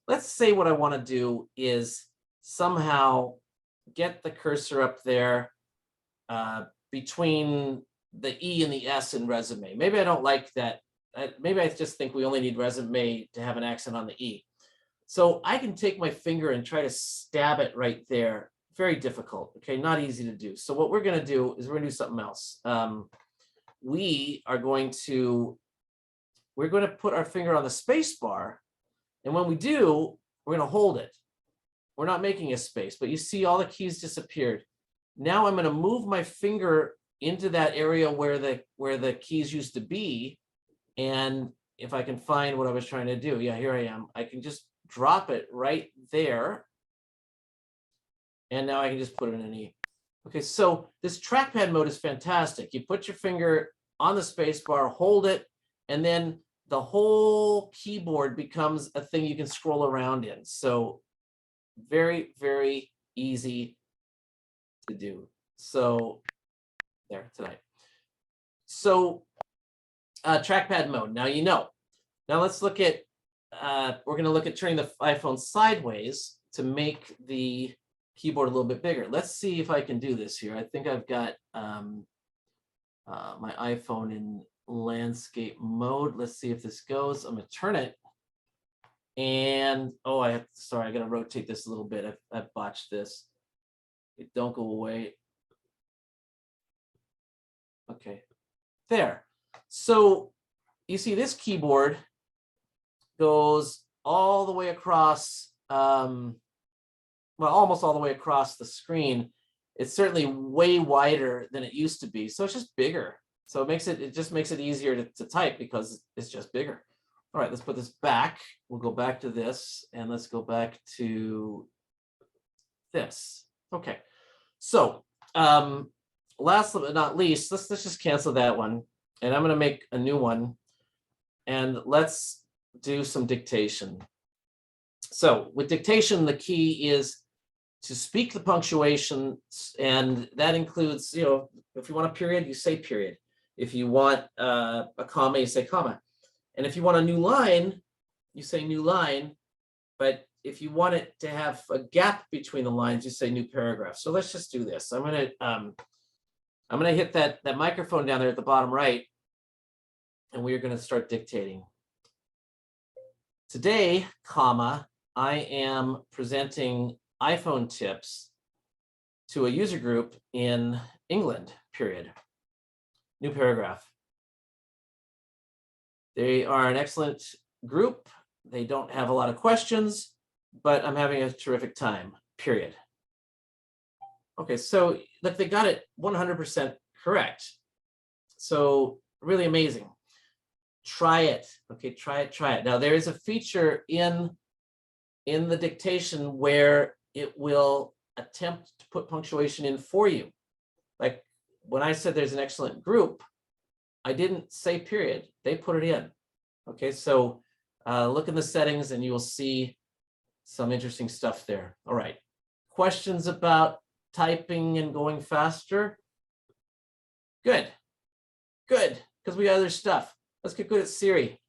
what I want to do is somehow get the cursor up there between the E and the S in resume. Maybe I don't like that. Maybe I just think we only need resume to have an accent on the E. So I can take my finger and try to stab it right there. Very difficult, okay, not easy to do. So what we're going to do is we're going to do something else. We're going to put our finger on the space bar, and when we do, we're going to hold it. We're not making a space, but you see all the keys disappeared. Now I'm going to move my finger into that area where the keys used to be, And if I can find what I was trying to do, yeah, here I am. I can just drop it right there. And now I can just put it in an E. Okay, so this trackpad mode is fantastic. You put your finger on the space bar, hold it, and then the whole keyboard becomes a thing you can scroll around in. So very, very easy to do. So there tonight. So trackpad mode. Now you know. Now let's look at, we're going to look at turning the iPhone sideways to make the keyboard a little bit bigger. Let's see if I can do this here. I think I've got my iPhone in landscape mode. Let's see if this goes. I'm going to turn it. And, oh, sorry, I got to rotate this a little bit. I've botched this. Don't go away. Okay, there. So you see this keyboard goes all the way across, well, almost all the way across the screen. It's certainly way wider than it used to be. So it's just bigger. So it just makes it easier to type because it's just bigger. All right, let's put this back. We'll go back to this and let's go back to this. Okay, so last but not least, let's just cancel that one. And I'm going to make a new one. And let's do some dictation. So with dictation, the key is to speak the punctuation, and that includes, if you want a period, you say period. If you want a comma, you say comma. And if you want a new line, you say new line. But if you want it to have a gap between the lines, you say new paragraph. So let's just do this. I'm gonna hit that microphone down there at the bottom right, and we're gonna start dictating. Today, comma, I am presenting iPhone tips to a user group in England, period. New paragraph. They are an excellent group. They don't have a lot of questions, but I'm having a terrific time, period. Okay, so look, they got it 100% correct. So really amazing. Try it. Okay, try it. Now there is a feature in the dictation where it will attempt to put punctuation in for you. Like when I said there's an excellent group, I didn't say period. They put it in. Okay, so look in the settings and you will see some interesting stuff there. All right. Questions about typing and going faster? Good, because we got other stuff. Let's get good at Siri.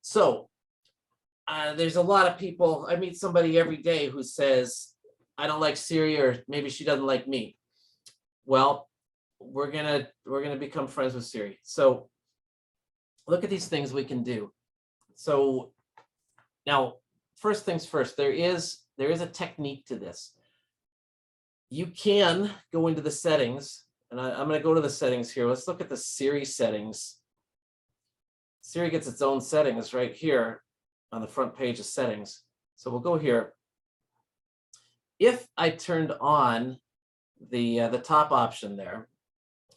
So there's a lot of people, I meet somebody every day who says, I don't like Siri, or maybe she doesn't like me. Well, we're gonna become friends with Siri. So look at these things we can do. So now, first things first, there is a technique to this. You can go into the settings, and I'm going to go to the settings here. Let's look at the Siri settings. Siri gets its own settings right here on the front page of settings. So we'll go here. If I turned on the top option there,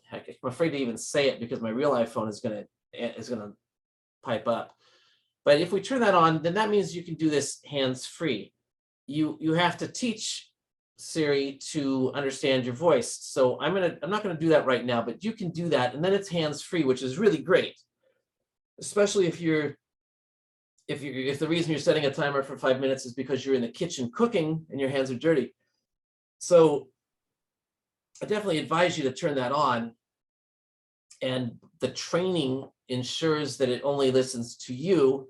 heck, I'm afraid to even say it because my real iPhone is gonna pipe up. But if we turn that on, then that means you can do this hands-free. You have to teach Siri to understand your voice. So I'm not gonna do that right now, but you can do that, and then it's hands-free, which is really great, especially if the reason you're setting a timer for 5 minutes is because you're in the kitchen cooking and your hands are dirty. So I definitely advise you to turn that on, and the training ensures that it only listens to you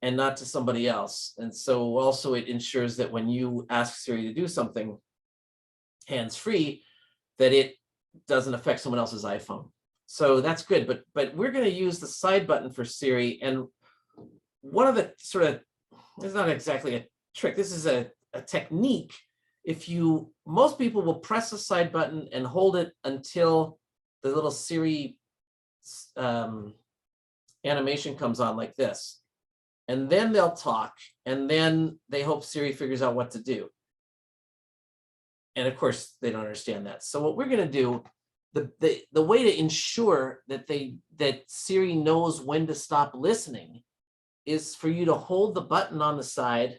and not to somebody else. And so also it ensures that when you ask Siri to do something hands-free, that it doesn't affect someone else's iPhone. So that's good, but we're going to use the side button for Siri. And one of the it's not exactly a trick, this is a technique. Most people will press the side button and hold it until the little Siri animation comes on like this. And then they'll talk, and then they hope Siri figures out what to do. And of course, they don't understand that. So what we're going to do the way to ensure that Siri knows when to stop listening is for you to hold the button on the side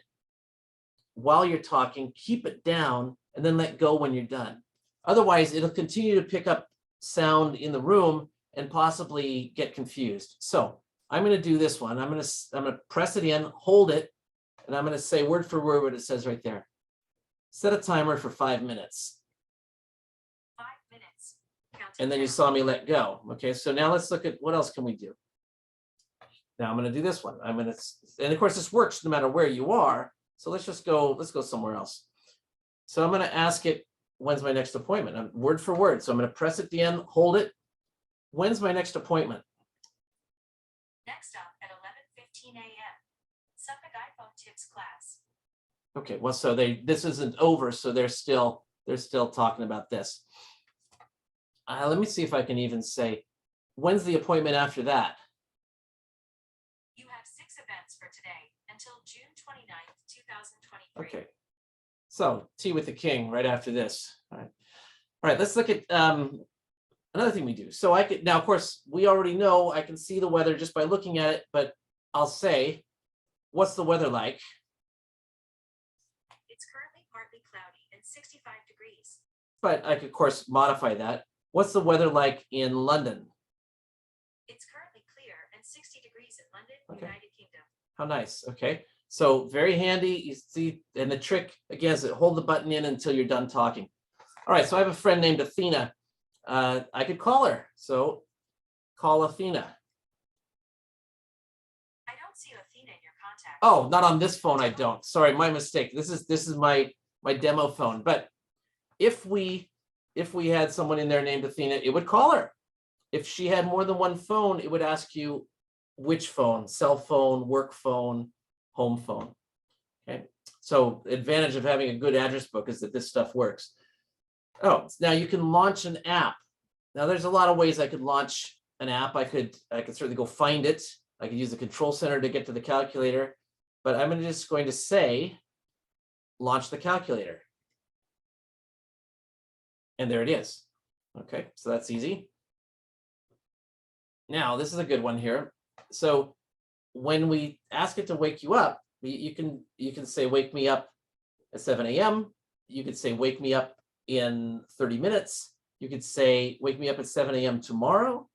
while you're talking, keep it down, and then let go when you're done. Otherwise, it'll continue to pick up sound in the room and possibly get confused. So I'm going to do this one. I'm going to press it in, hold it, and I'm going to say word for word what it says right there. Set a timer for 5 minutes. 5 minutes. And then you saw me let go. Okay, so now let's look at what else can we do. Now I'm going to do this one. And of course this works no matter where you are. So let's go somewhere else. So I'm going to ask it, when's my next appointment? Word for word. So I'm going to press it in, hold it. When's my next appointment? Next up at 11:15 a.m. Suffolk iPhone tips class. Okay, well, so this isn't over, so they're still talking about this. Let me see if I can even say, when's the appointment after that? You have 6 events for today until June 29th, 2023. Okay, so tea with the king right after this. All right, let's look at another thing we do. So I could, now of course we already know I can see the weather just by looking at it, but I'll say, what's the weather like? It's currently partly cloudy and 65 degrees. But I could of course modify that. What's the weather like in London? It's currently clear and 60 degrees in London, Okay. United Kingdom. How nice. Okay, so very handy. You see, and the trick again is to hold the button in until you're done talking. All right, so I have a friend named Athena. I could call her. So call Athena. I don't see Athena in your contacts. Oh, not on this phone. I don't. Sorry, my mistake. This is my demo phone. But if we had someone in there named Athena, it would call her. If she had more than one phone, it would ask you which phone: cell phone, work phone, home phone. Okay. So advantage of having a good address book is that this stuff works. Oh, now you can launch an app. Now there's a lot of ways I could launch an app. I could certainly go find it. I could use the control center to get to the calculator, but I'm just going to say, launch the calculator. And there it is. Okay, so that's easy. Now, this is a good one here. So when we ask it to wake you up, you can say, wake me up at 7 a.m. You could say, wake me up in 30 minutes. You could say, wake me up at 7 a.m. tomorrow.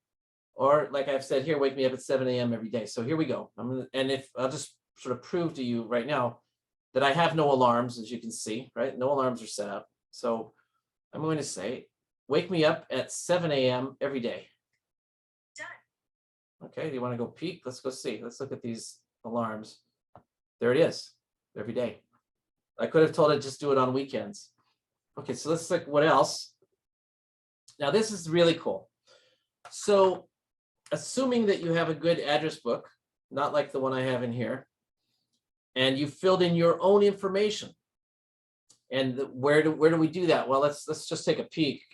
Or like I've said here, wake me up at 7 a.m. every day. So here we go. And if I'll just sort of prove to you right now that I have no alarms, as you can see, right? No alarms are set up. So I'm going to say, wake me up at 7 a.m. every day. Done. Okay, do you want to go peek? Let's go see. Let's look at these alarms. There it is, every day. I could have told it just do it on weekends. Okay, so let's look what else. Now this is really cool. So assuming that you have a good address book, not like the one I have in here, and you filled in your own information. And where do we do that? Well, let's just take a peek.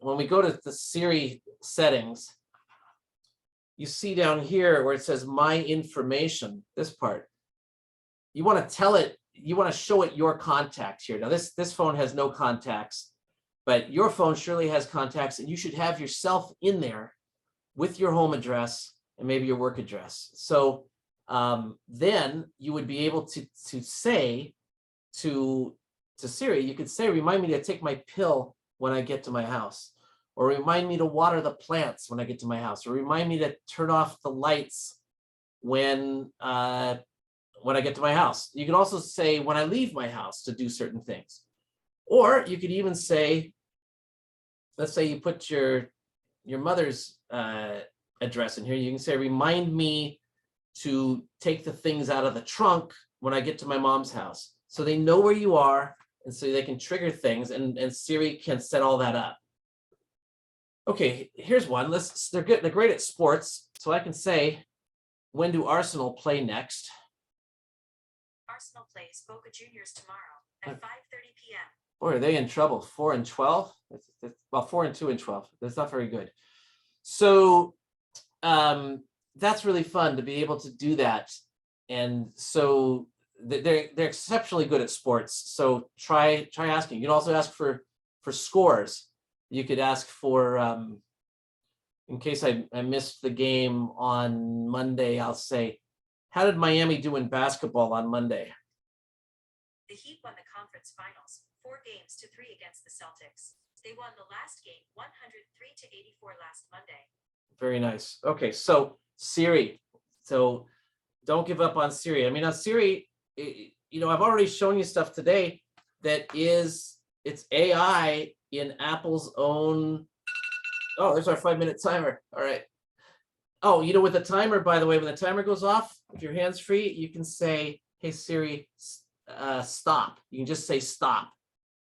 When we go to the Siri settings, you see down here where it says my information, this part. You want to tell it, you want to show it your contacts here. Now this phone has no contacts, but your phone surely has contacts, and you should have yourself in there with your home address and maybe your work address. So then you would be able to say to Siri, you could say, remind me to take my pill when I get to my house, or remind me to water the plants when I get to my house, or remind me to turn off the lights when I get to my house. You can also say when I leave my house to do certain things. Or you could even say, let's say you put your mother's address in here. You can say, remind me to take the things out of the trunk when I get to my mom's house. So they know where you are, and so they can trigger things, and Siri can set all that up. Okay, here's one. They're good. They're great at sports. So I can say, when do Arsenal play next? Arsenal plays Boca Juniors tomorrow at 5:30 p.m. Boy, are they in trouble. 4 and 12? Well, 4 and 2 and 12. That's not very good. So that's really fun to be able to do that. And so they're exceptionally good at sports. So try asking. You can also ask for scores. you could ask for, in case I missed the game on Monday, I'll say, how did Miami do in basketball on Monday? The Heat won the conference finals, 4-3 against the Celtics. They won the last game 103-84 last Monday. Very nice. Okay, so Siri. So don't give up on Siri. I mean, on Siri, you know, I've already shown you stuff today that it's AI in Apple's own. Oh, there's our 5-minute timer. All right. Oh, you know, with the timer, by the way, when the timer goes off, if your hand's free, you can say, hey, Siri, stop. You can just say stop,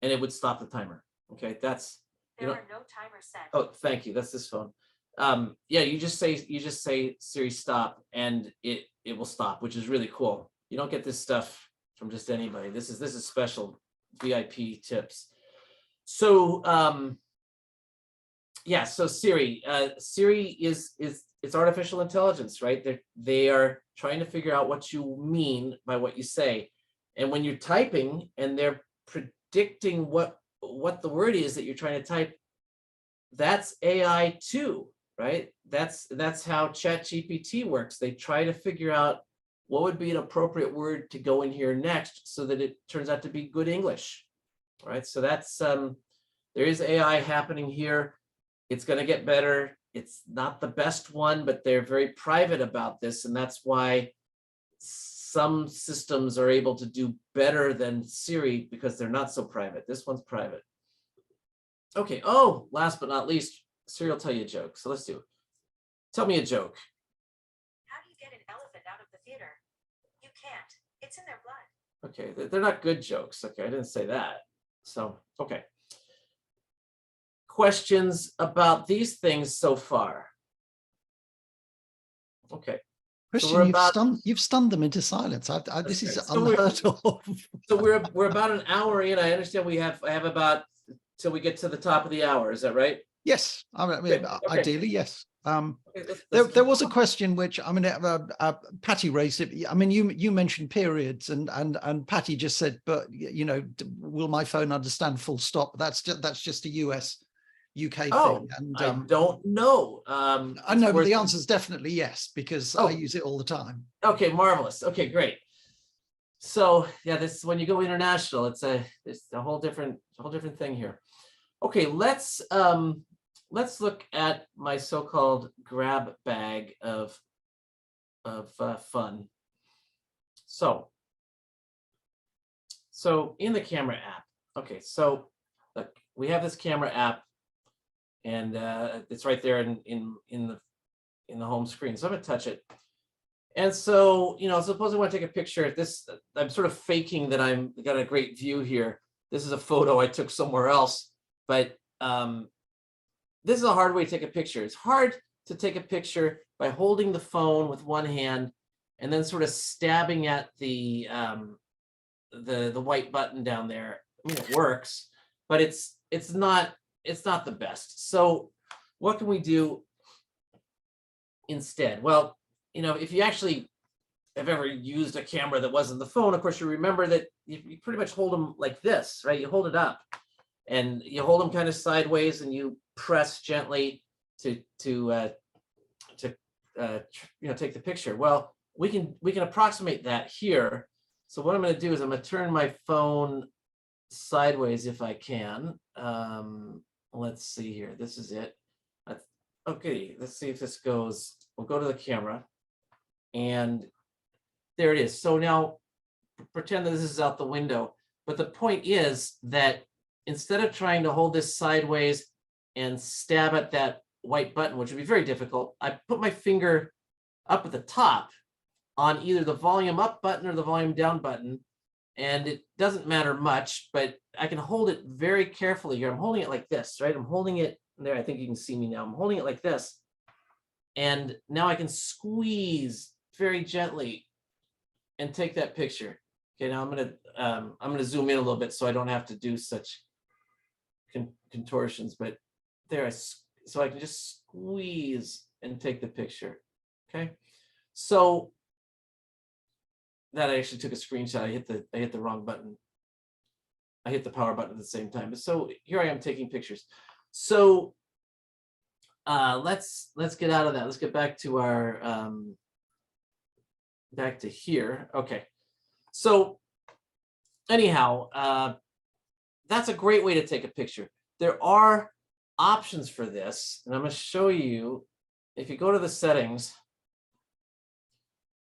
and it would stop the timer. Okay, that's. There are no timers set. Oh, thank you. That's this phone. Yeah, you just say Siri stop, and it will stop, which is really cool. You don't get this stuff from just anybody. This is special VIP tips. So yeah, so Siri is it's artificial intelligence, right? They are trying to figure out what you mean by what you say, and when you're typing and they're predicting what the word is that you're trying to type, that's AI too, right? That's how ChatGPT works. They try to figure out what would be an appropriate word to go in here next so that it turns out to be good English, right? So that's there is AI happening here. It's going to get better. It's not the best one, but they're very private about this, and that's why some systems are able to do better than Siri because they're not so private. This one's private. Okay. Oh, last but not least, Siri will tell you a joke. So let's do it. Tell me a joke. How do you get an elephant out of the theater? You can't. It's in their blood. Okay, they're not good jokes. Okay, I didn't say that. So, okay. Questions about these things so far? Okay. Christian, So you've stunned them into silence. This is unheard of. So we're about an hour in. I understand I have about till we get to the top of the hour. Is that right? Yes, I mean, Okay. ideally, yes. Okay, There was a question which, I mean, Patty raised it. I mean, you mentioned periods, and Patty just said, but you know, will my phone understand full stop? That's just a UK thing. And I don't know. I know, but the answer is definitely yes, because I use it all the time. Okay, marvelous. Okay, great. So yeah, this when you go international, it's a whole different thing here. Okay, let's look at my so-called grab bag of fun. So in the camera app, okay, so look, we have this camera app, and it's right there in the home screen. So I'm gonna touch it. And so, you know, suppose I want to take a picture of this. I'm sort of faking that I'm got a great view here. This is a photo I took somewhere else, but this is a hard way to take a picture. It's hard to take a picture by holding the phone with one hand and then sort of stabbing at the white button down there. I mean, it works, but it's not the best. So what can we do instead? Well, you know, if you actually have ever used a camera that wasn't the phone, of course, you remember that you pretty much hold them like this, right? You hold it up and you hold them kind of sideways and you press gently to you know, take the picture. Well, we can approximate that here. So what I'm going to do is I'm going to turn my phone sideways if I can. Let's see here. This is it. Okay, let's see if this goes. We'll go to the camera. And there it is. So now pretend that this is out the window. But the point is that instead of trying to hold this sideways and stab at that white button, which would be very difficult, I put my finger up at the top on either the volume up button or the volume down button. And it doesn't matter much, but I can hold it very carefully here. I'm holding it like this, right? I'm holding it there. I think you can see me now. I'm holding it like this. And now I can squeeze very gently and take that picture. Okay, now I'm gonna zoom in a little bit so I don't have to do such contortions, but there, so I can just squeeze and take the picture. Okay, so that I actually took a screenshot. I hit the wrong button. I hit the power button at the same time. But so here I am taking pictures. So let's get out of that. Let's get back to our back to here. Okay. So anyhow, that's a great way to take a picture. There are options for this, and I'm going to show you. If you go to the settings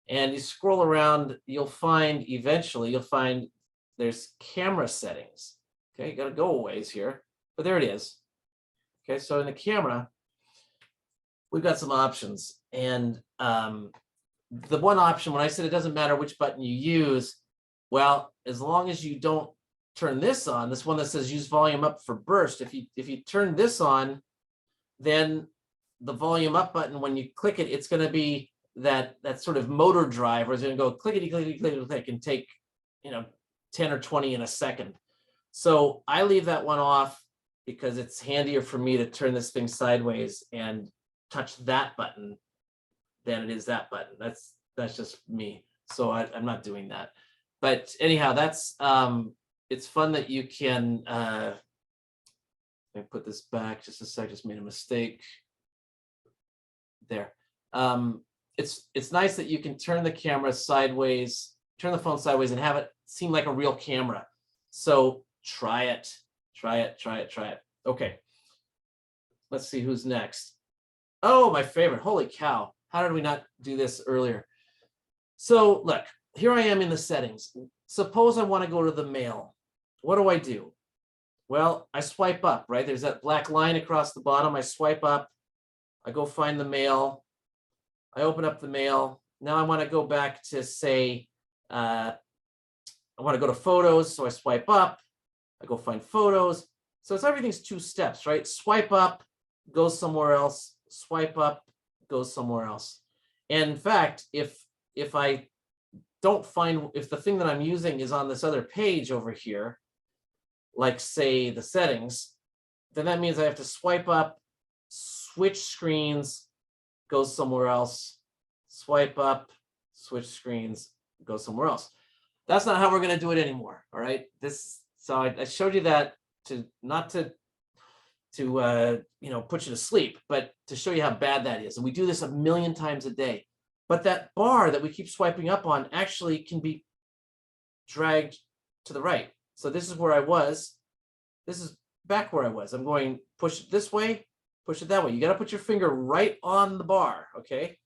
and you scroll around, you'll find there's camera settings. Okay, you got to go a ways here, but there it is. Okay, so in the camera, we've got some options, and the one option, when I said it doesn't matter which button you use, well, as long as you don't turn this on, this one that says use volume up for burst, if you turn this on, then the volume up button, when you click it, it's going to be that sort of motor drive where it's going to go clickety clickety clickety click and take 10 or 20 in a second. So I leave that one off because it's handier for me to turn this thing sideways and touch that button than it is that button. That's just me. So I'm not doing that. But anyhow, that's it's fun that you can let me put this back just a sec, just made a mistake there. It's nice that you can turn the camera sideways, turn the phone sideways and have it seem like a real camera. So try it. Okay, let's see who's next. Oh, my favorite. Holy cow. How did we not do this earlier? So look, here I am in the settings. Suppose I want to go to the mail. What do? Well, I swipe up, right? There's that black line across the bottom. I swipe up. I go find the mail. I open up the mail. Now I want to go back to say, I want to go to photos. So I swipe up. I go find photos. So everything's 2 steps, right? Swipe up, go somewhere else. Swipe up, go somewhere else. And in fact, if I don't find, if the thing that I'm using is on this other page over here, like say the settings, then that means I have to swipe up, switch screens, go somewhere else, swipe up, switch screens, go somewhere else. That's not how we're going to do it anymore. All right. So I showed you that not to put you to sleep, but to show you how bad that is. And we do this a million times a day. But that bar that we keep swiping up on actually can be dragged to the right. So this is where I was. This is back where I was. I'm going push it this way, push it that way. You got to put your finger right on the bar, okay?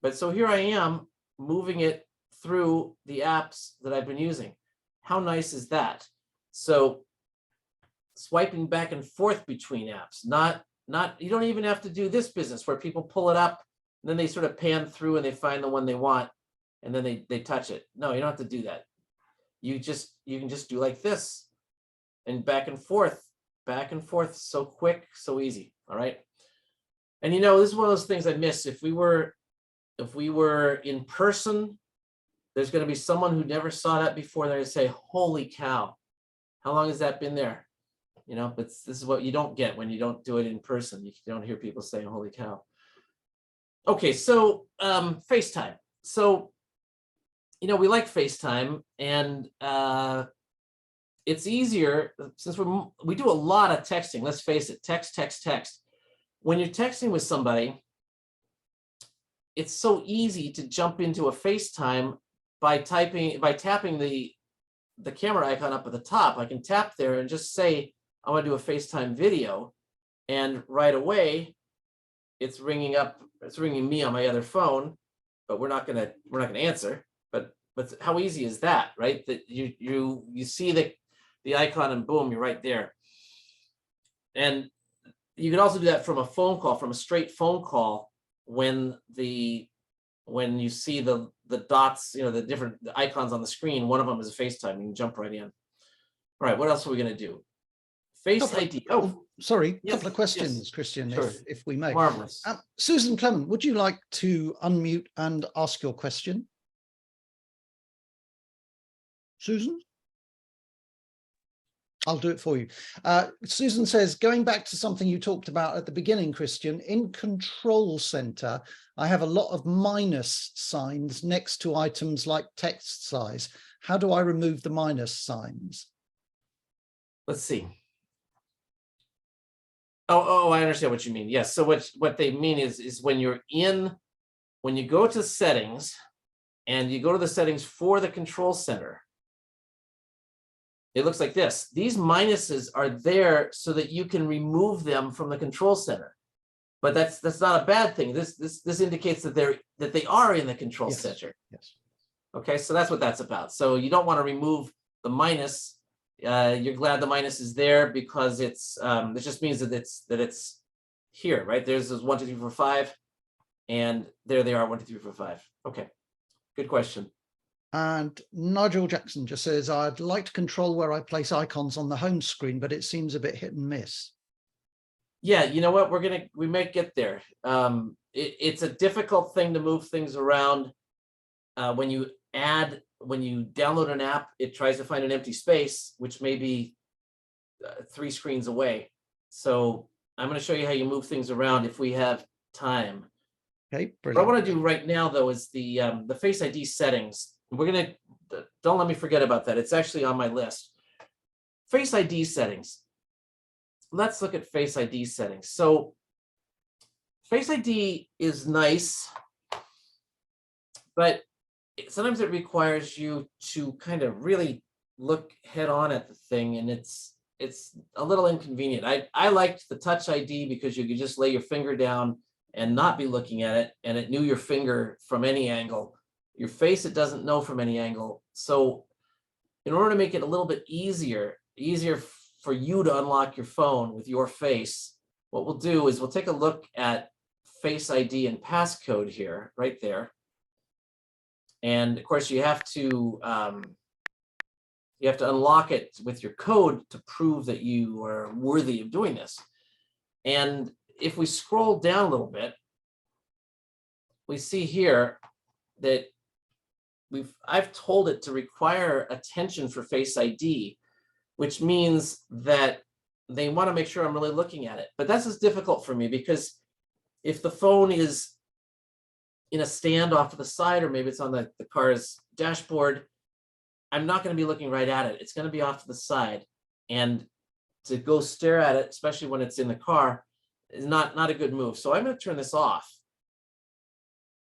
But so here I am moving it through the apps that I've been using. How nice is that? So swiping back and forth between apps, not you don't even have to do this business where people pull it up and then they sort of pan through and they find the one they want and then they touch it. No, you don't have to do that. You can just do like this and back and forth, so quick, so easy. All right. And this is one of those things I miss. If we were in person, there's going to be someone who never saw that before. They're going to say, holy cow, how long has that been there? But this is what you don't get when you don't do it in person. You don't hear people saying, holy cow. Okay, so FaceTime. So, we like FaceTime, and it's easier since we do a lot of texting. Let's face it, text. When you're texting with somebody, it's so easy to jump into a FaceTime by tapping the camera icon up at the top. I can tap there and just say, I want to do a FaceTime video, and right away it's ringing me on my other phone, but we're not gonna answer. But how easy is that, right? That you see the icon and boom, you're right there. And you can also do that from a phone call, from a straight phone call, when you see the dots, the different icons on the screen. One of them is a FaceTime. You can jump right in. All right, what else are we gonna do? Face ID. Oh, sorry, yes, couple of questions, yes. Christian, Sure. if we may. Marvelous. Susan Clement, would you like to unmute and ask your question? Susan? I'll do it for you. Susan says, going back to something you talked about at the beginning, Christian, in Control Center, I have a lot of minus signs next to items like text size. How do I remove the minus signs? Let's see. Oh, I understand what you mean. Yes. So what they mean is when you go to settings and you go to the settings for the control center, it looks like this. These minuses are there so that you can remove them from the control center. But that's not a bad thing. This indicates that they are in the control Yes. center. Yes. Okay, so that's what that's about. So you don't want to remove the minus. You're glad the minus is there because it just means that it's here, right? There's 1, 2, 3, 4, 5, and there they are, 1, 2, 3, 4, 5. Okay, good question. And Nigel Jackson just says, I'd like to control where I place icons on the home screen, but it seems a bit hit and miss. Yeah, you know what? We might get there. It's a difficult thing to move things around. When you download an app, it tries to find an empty space, which may be 3 screens away. So I'm going to show you how you move things around if we have time. Okay, What I brilliant. want to do right now, though, is the Face ID settings. We're going to, don't let me forget about that. It's actually on my list. Face ID settings. Let's look at Face ID settings. So Face ID is nice, but sometimes it requires you to kind of really look head on at the thing, and it's a little inconvenient. I liked the Touch ID because you could just lay your finger down and not be looking at it, and it knew your finger from any angle. Your face, it doesn't know from any angle. So in order to make it a little bit easier for you to unlock your phone with your face, what we'll do is we'll take a look at Face ID and passcode here, right there. And of course, you have to unlock it with your code to prove that you are worthy of doing this. And if we scroll down a little bit, we see here that I've told it to require attention for Face ID, which means that they want to make sure I'm really looking at it. But that's just difficult for me because if the phone is in a stand off to the side, or maybe it's on the car's dashboard, I'm not going to be looking right at it. It's going to be off to the side. And to go stare at it, especially when it's in the car, is not a good move. So I'm going to turn this off.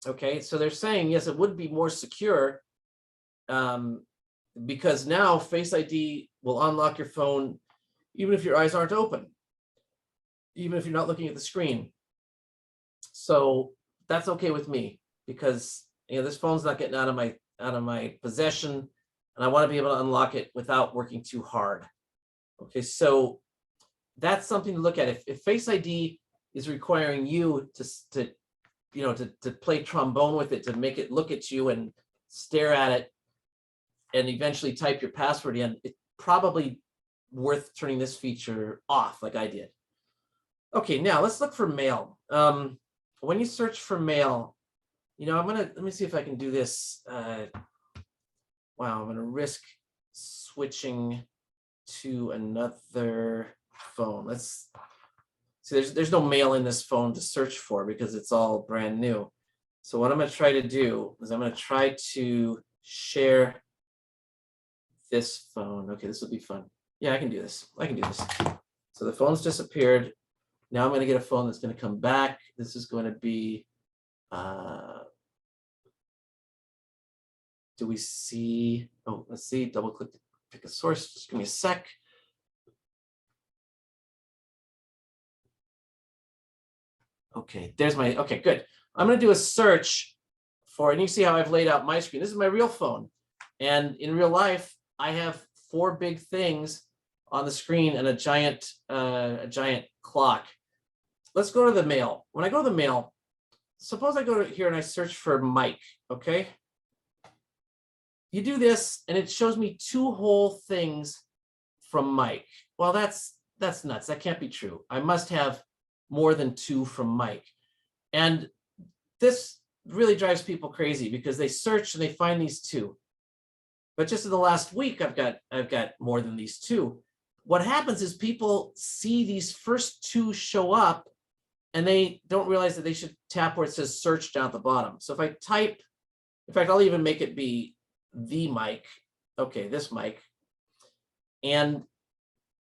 Okay, so they're saying, yes, it would be more secure because now Face ID will unlock your phone even if your eyes aren't open, even if you're not looking at the screen. So that's okay with me because this phone's not getting out of my possession, and I want to be able to unlock it without working too hard. Okay, so that's something to look at. If Face ID is requiring you to play trombone with it, to make it look at you and stare at it and eventually type your password in, it's probably worth turning this feature off like I did. Okay, now let's look for mail. When you search for mail, let me see if I can do this. Wow, I'm gonna risk switching to another phone. Let's see, there's no mail in this phone to search for because it's all brand new. So what I'm gonna try to do is I'm gonna try to share this phone. Okay, this will be fun. Yeah, I can do this. So the phone's disappeared. Now I'm going to get a phone that's going to come back. This is going to be, do we see, oh, let's see, double click to pick a source. Just give me a sec. Okay, there's my, okay, good. I'm going to do a search for, and you see how I've laid out my screen. This is my real phone. And in real life, I have 4 big things on the screen and a giant clock. Let's go to the mail. When I go to the mail, suppose I go to here and I search for Mike, okay? You do this and it shows me 2 whole things from Mike. Well, that's nuts. That can't be true. I must have more than 2 from Mike. And this really drives people crazy because they search and they find these 2. But just in the last week, I've got more than these 2. What happens is people see these first 2 show up and they don't realize that they should tap where it says search down at the bottom. So if I type, in fact, I'll even make it be the mic. Okay, this mic. And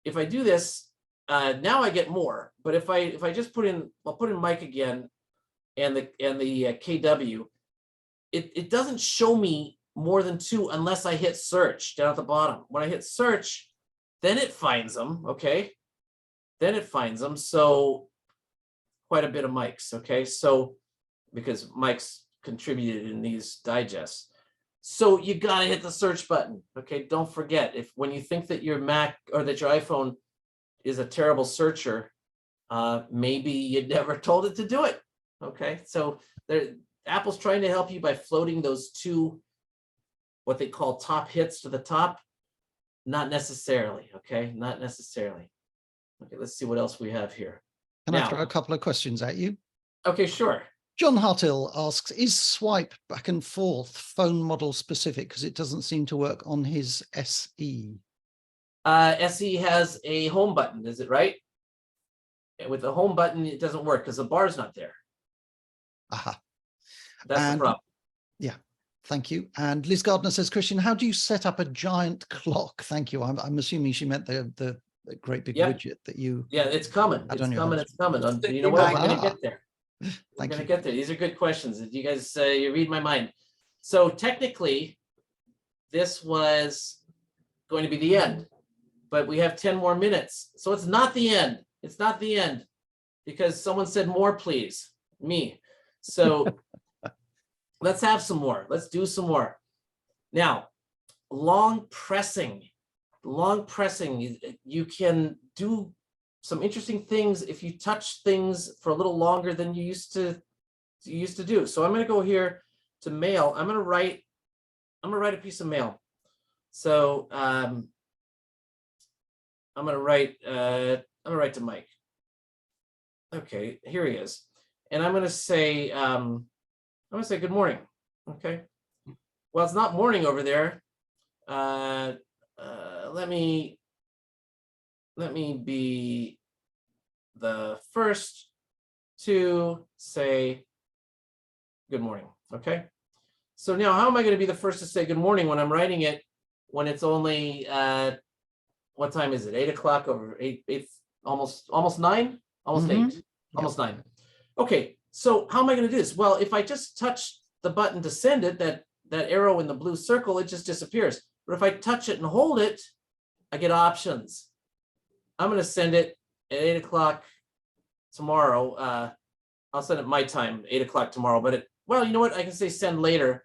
if I do this, now I get more. But if I just I'll put in Mike again, and the KW, it doesn't show me more than 2 unless I hit search down at the bottom. When I hit search, then it finds them. Okay, then it finds them. So quite a bit of Mike's. Okay, so because Mike's contributed in these digests. So you got to hit the search button. Okay, don't forget, when you think that your Mac or that your iPhone is a terrible searcher, maybe you never told it to do it. Okay, so Apple's trying to help you by floating those 2, what they call top hits to the top. Not necessarily. Okay, not necessarily. Okay, let's see what else we have here. Can I throw a couple of questions at you? Okay, sure. John Hartill asks, is swipe back and forth phone model specific? Because it doesn't seem to work on his SE. SE has a home button, is it right? With the home button, it doesn't work because the bar's not there. Aha. That's the problem. Yeah, thank you. And Liz Gardner says, Christian, how do you set up a giant clock? Thank you. I'm assuming she meant the great big widget that you. Yeah, it's coming. It's coming. It's coming. You know what? We're going to get there. We're going to get there. These are good questions. You guys, you read my mind. So technically, this was going to be the end, but we have 10 more minutes. So it's not the end. It's not the end because someone said more, please. Me. So let's have some more. Let's do some more. Now, long pressing. You can do some interesting things if you touch things for a little longer than you used to do. So I'm going to go here to mail. I'm going to write a piece of mail. So I'm going to write to Mike. Okay, here he is. And I'm going to say good morning. Okay. Well, it's not morning over there. Let me be the first to say good morning. Okay. So now how am I going to be the first to say good morning when I'm writing it when it's only what time is it? 8 o'clock over 8, almost 9, almost 8, almost 9. Okay. So how am I going to do this? Well, if I just touch the button to send it, that arrow in the blue circle, it just disappears. But if I touch it and hold it, I get options. I'm going to send it at 8 o'clock tomorrow. I'll send it my time, 8 o'clock tomorrow. But well, you know what? I can say send later.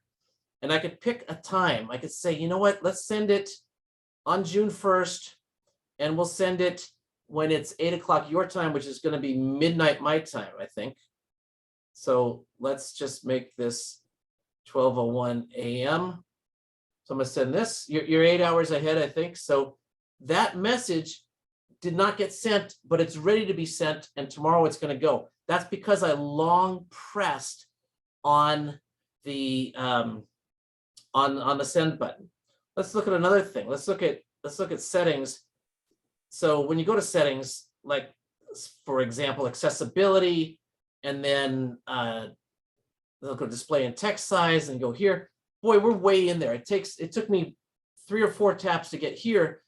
And I could pick a time. I could say, you know what? Let's send it on June 1st. And we'll send it when it's 8 o'clock your time, which is going to be midnight my time, I think. So let's just make this 12:01 a.m. So I'm going to send this. You're 8 hours ahead, I think. So that message did not get sent, but it's ready to be sent. And tomorrow it's going to go. That's because I long pressed on the on the send button. Let's look at another thing. Let's look at settings. So when you go to settings, like for example, accessibility, and then they'll go display and text size and go here. Boy, we're way in there. It took me 3 or 4 taps to get here.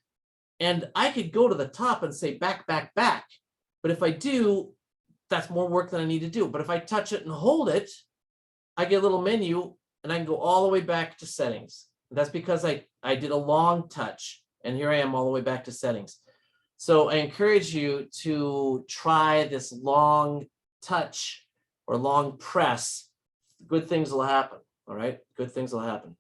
And I could go to the top and say back. But if I do, that's more work than I need to do. But if I touch it and hold it, I get a little menu and I can go all the way back to settings. And that's because I did a long touch and here I am all the way back to settings. So I encourage you to try this long touch or long press. Good things will happen. All right, good things will happen.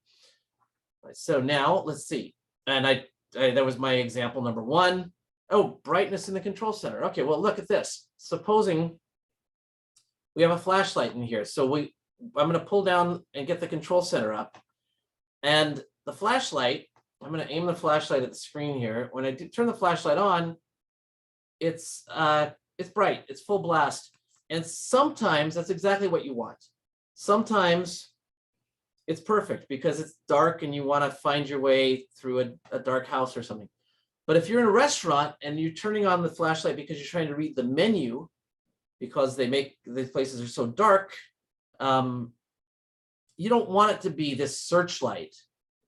All right, so now let's see. And that was my example number 1. Oh, brightness in the control center. Okay, well, look at this. Supposing we have a flashlight in here. So I'm going to pull down and get the control center up. And the flashlight, I'm going to aim the flashlight at the screen here. When I turn the flashlight on, it's bright, it's full blast. And sometimes that's exactly what you want. Sometimes it's perfect because it's dark and you want to find your way through a dark house or something. But if you're in a restaurant and you're turning on the flashlight because you're trying to read the menu, because the places are so dark, you don't want it to be this searchlight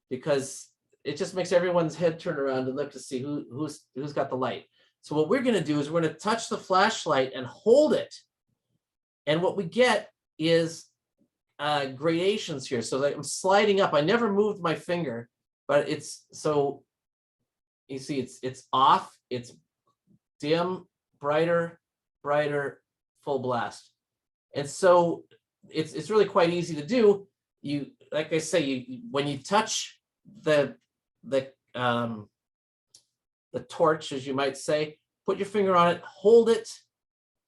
because it just makes everyone's head turn around and look to see who's got the light. So what we're going to do is we're going to touch the flashlight and hold it. And what we get is gradations here. So that I'm sliding up. I never moved my finger, but it's so you see it's off, it's dim, brighter, brighter, full blast. And so it's really quite easy to do. You, like I say, when you touch the torch, as you might say, put your finger on it, hold it,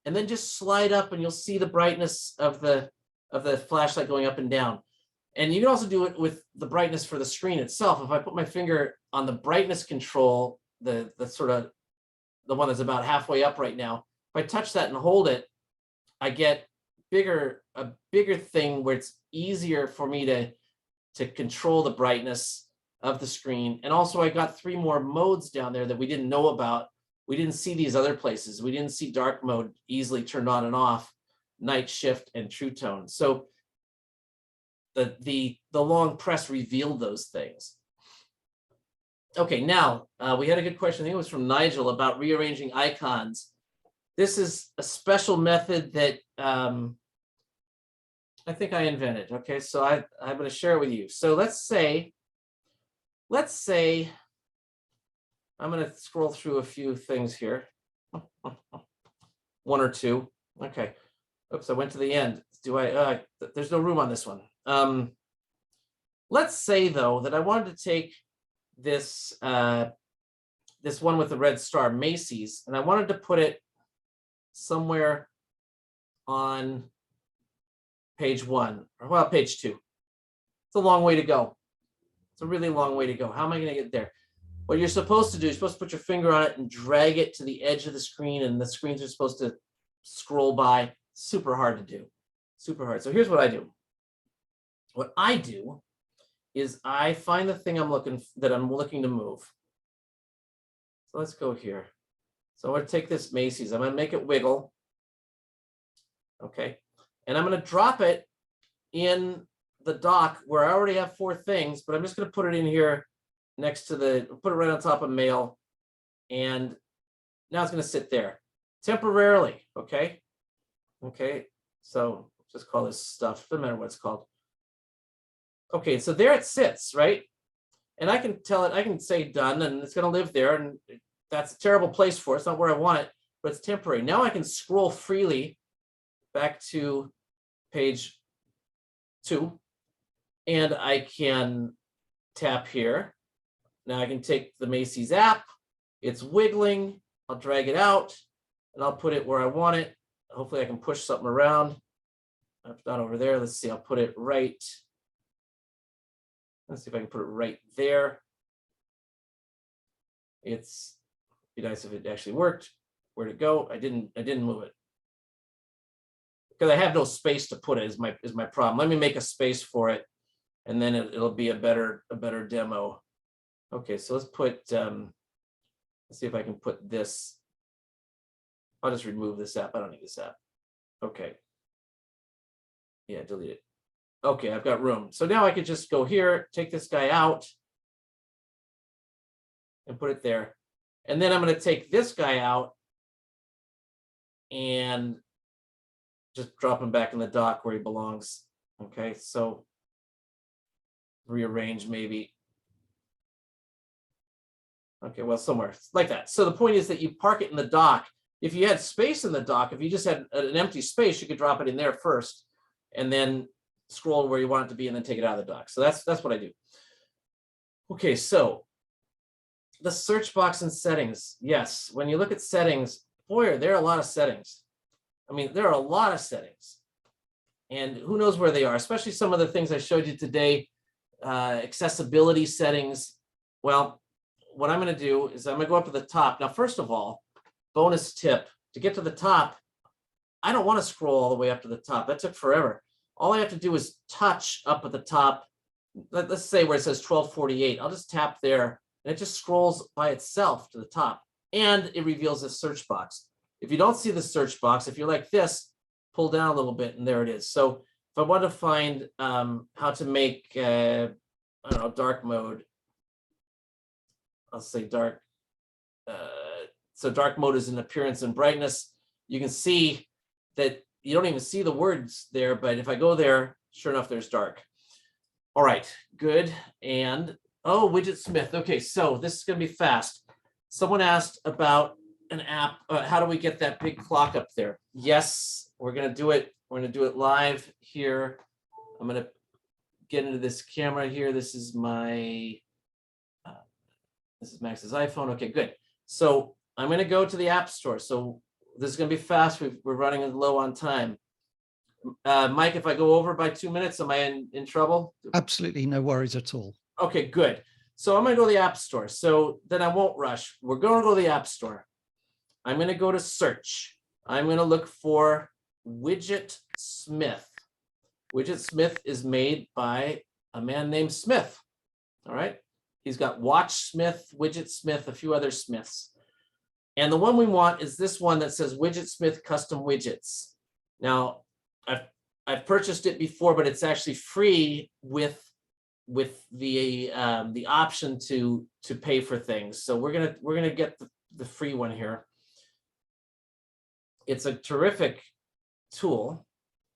and then just slide up, and you'll see the brightness of the flashlight going up and down. And you can also do it with the brightness for the screen itself. If I put my finger on the brightness control, the sort of the one that's about halfway up right now, if I touch that and hold it, I get a bigger thing where it's easier for me to control the brightness of the screen. And also I got 3 more modes down there that we didn't know about. We didn't see these other places. We didn't see dark mode easily turned on and off, night shift, and true tone. So the long press revealed those things. Okay, now we had a good question. I think it was from Nigel about rearranging icons. This is a special method that I think I invented. Okay, so I'm going to share it with you. So let's say I'm going to scroll through a few things here. 1 or 2. Okay. Oops, I went to the end. There's no room on this one. Let's say though that I wanted to take this this one with the red star, Macy's, and I wanted to put it somewhere on page 1, or well, page 2. It's a long way to go. It's a really long way to go. How am I going to get there? What you're supposed to do, you're supposed to put your finger on it and drag it to the edge of the screen, and the screens are supposed to scroll by. Super hard to do. Super hard. So here's what I do. What I do is I find the thing I'm looking to move. So let's go here. So I'm going to take this Macy's. I'm going to make it wiggle. Okay. And I'm going to drop it in the dock where I already have 4 things, but I'm just going to put it in here next to put it right on top of mail. And now it's going to sit there temporarily. Okay. Okay. So just call this stuff. Doesn't matter what it's called. Okay. So there it sits, right? And I can tell it, I can say done, and it's going to live there. And that's a terrible place for it. It's not where I want it, but it's temporary. Now I can scroll freely back to page 2, and I can tap here. Now I can take the Macy's app. It's wiggling. I'll drag it out, and I'll put it where I want it. Hopefully I can push something around. If not over there, let's see, I'll put it right. Let's see if I can put it right there. It's be nice if it actually worked. Where'd it go? I didn't move it. Because I have no space to put it is my problem. Let me make a space for it, and then it'll be a better demo. Okay, so let's put let's see if I can put this. I'll just remove this app. I don't need this app. Okay. Yeah, delete it. Okay, I've got room. So now I could just go here, take this guy out, and put it there. And then I'm going to take this guy out and just drop him back in the dock where he belongs. Okay, so rearrange maybe. Okay, well, somewhere like that. So the point is that you park it in the dock. If you had space in the dock, if you just had an empty space, you could drop it in there first and then scroll where you want it to be and then take it out of the dock. So that's what I do. Okay, so the search box and settings. Yes, when you look at settings, boy, there are a lot of settings. I mean, there are a lot of settings. And who knows where they are, especially some of the things I showed you today, accessibility settings. Well, what I'm going to do is I'm going to go up to the top. Now, first of all, bonus tip, to get to the top, I don't want to scroll all the way up to the top. That took forever. All I have to do is touch up at the top. Let's say where it says 1248. I'll just tap there, and it just scrolls by itself to the top, and it reveals this search box. If you don't see the search box, if you're like this, pull down a little bit, and there it is. So if I want to find how to make, I don't know, dark mode, I'll say dark So dark mode is in appearance and brightness. You can see that you don't even see the words there, but if I go there, sure enough, there's dark. All right, good. And oh, Widget Smith. Okay, so this is going to be fast. Someone asked about an app. How do we get that big clock up there? Yes, we're going to do it. We're going to do it live here. I'm going to get into this camera here. This is my, this is Max's iPhone. Okay, good. So I'm going to go to the App Store. So this is going to be fast. We're running low on time. Mike, if I go over by 2 minutes, am I in trouble? Absolutely no worries at all. Okay, good. So I'm going to go to the App Store. So then I won't rush. We're going to go to the App Store. I'm going to go to search. I'm going to look for Widget Smith. Widget Smith is made by a man named Smith. All right. He's got Watch Smith, Widget Smith, a few other Smiths. And the one we want is this one that says Widget Smith Custom Widgets. Now, I've purchased it before, but it's actually free with the option to pay for things. So we're gonna get the free one here. It's a terrific tool,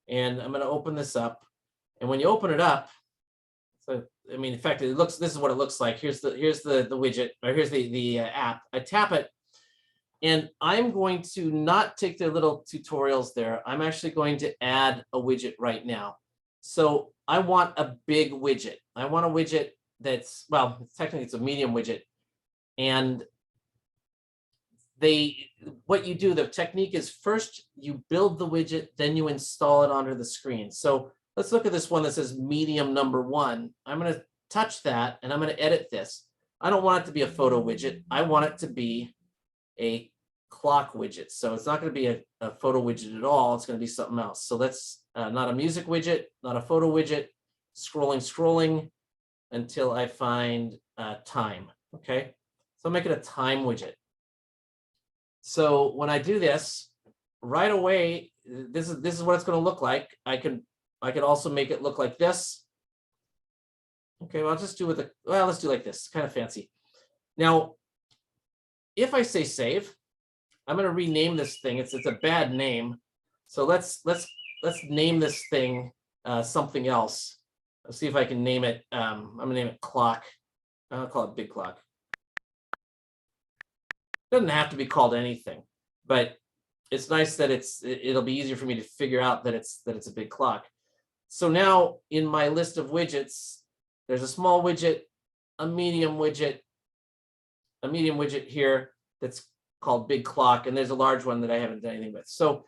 and I'm gonna open this up. And when you open it up, so I mean, in fact, it looks. This is what it looks like. Here's the widget, or here's the app. I tap it, and I'm going to not take the little tutorials there. I'm actually going to add a widget right now. So I want a big widget. I want a widget that's, well, technically it's a medium widget. And what you do, the technique is first you build the widget, then you install it onto the screen. So let's look at this one that says medium number 1. I'm going to touch that and I'm going to edit this. I don't want it to be a photo widget. I want it to be a clock widget. So it's not going to be a photo widget at all. It's going to be something else. So that's not a music widget, not a photo widget, scrolling until I find time. Okay. So I'll make it a time widget. So when I do this right away, this is what it's going to look like. I could also make it look like this. Okay, well, I'll just do let's do like this. It's kind of fancy. Now, if I say save, I'm going to rename this thing. It's a bad name. So let's name this thing something else. Let's see if I can name it. I'm going to name it clock. I'll call it big clock. It doesn't have to be called anything, but it's nice that it'll be easier for me to figure out that it's a big clock. So now in my list of widgets, there's a small widget, a medium widget here that's called big clock, and there's a large one that I haven't done anything with. So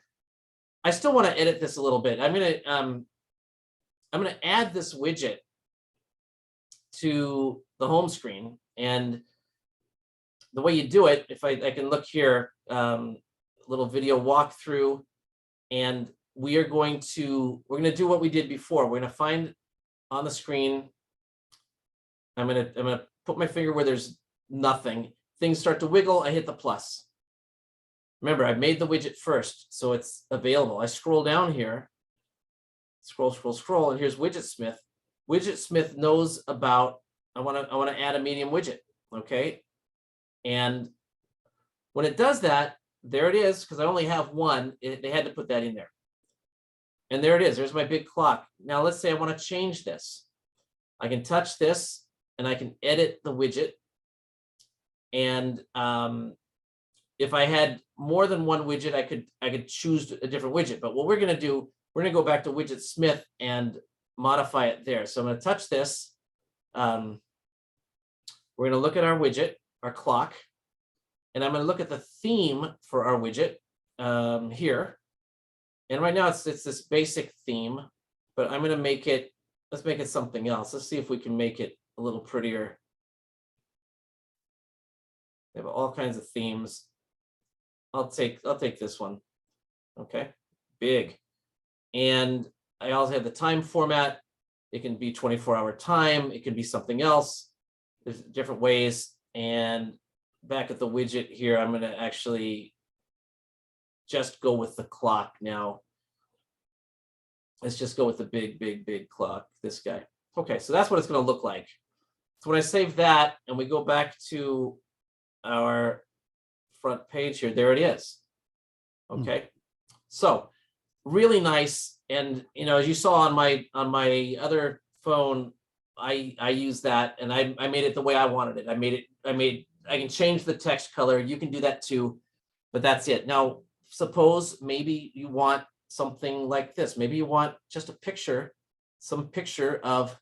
I still want to edit this a little bit. I'm gonna add this widget to the home screen, and the way you do it, if I can look here, little video walkthrough, and we're going to do what we did before. We're going to find on the screen. I'm gonna put my finger where there's nothing. Things start to wiggle. I hit the plus. Remember, I made the widget first, so it's available. I scroll down here, scroll, and here's Widget Smith. Widget Smith knows about. I want to add a medium widget. Okay, and when it does that, there it is, because I only have one. They had to put that in there. And there it is. There's my big clock. Now let's say I want to change this. I can touch this and I can edit the widget. And if I had more than one widget, I could choose a different widget. But what we're going to do, we're going to go back to Widget Smith and modify it there. So I'm going to touch this. We're going to look at our widget, our clock, and I'm going to look at the theme for our widget here. And right now it's this basic theme, but I'm going to make it, let's make it something else. Let's see if we can make it a little prettier. They have all kinds of themes. I'll take this one. Okay, big. And I also have the time format. It can be 24-hour time. It can be something else. There's different ways. And back at the widget here, I'm going to actually just go with the clock now. Let's just go with the big clock, this guy. Okay, so that's what it's going to look like. So when I save that and we go back to our front page here. There it is. Okay. So really nice. And, you know, as you saw on my other phone, I use that and I made it the way I wanted it. I can change the text color. You can do that too, but that's it. Now, suppose maybe you want something like this. Maybe you want just a picture, some picture of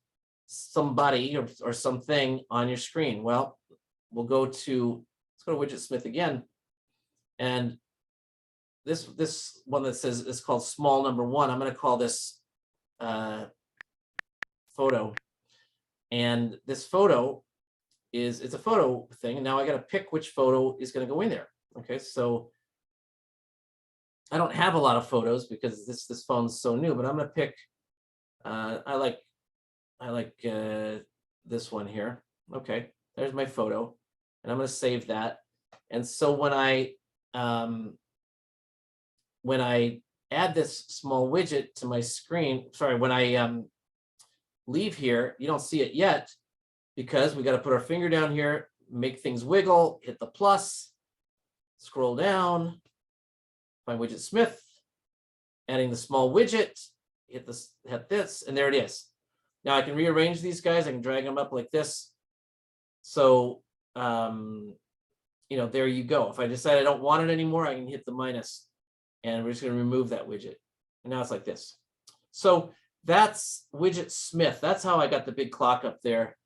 somebody or something on your screen. Well, let's go to Widgetsmith again. And this one that says is called small number 1. I'm going to call this photo. And this photo it's a photo thing. And now I got to pick which photo is going to go in there. Okay, so I don't have a lot of photos because this phone's so new, but I'm going to pick. I like this one here. Okay, there's my photo, and I'm going to save that. And so when I add this small widget to my screen, sorry, when I leave here, you don't see it yet because we got to put our finger down here, make things wiggle, hit the plus, scroll down, find Widgetsmith, adding the small widget, hit this, and there it is. Now I can rearrange these guys. I can drag them up like this. So, you know, there you go. If I decide I don't want it anymore, I can hit the minus and we're just going to remove that widget. And now it's like this. So that's Widgetsmith. That's how I got the big clock up there.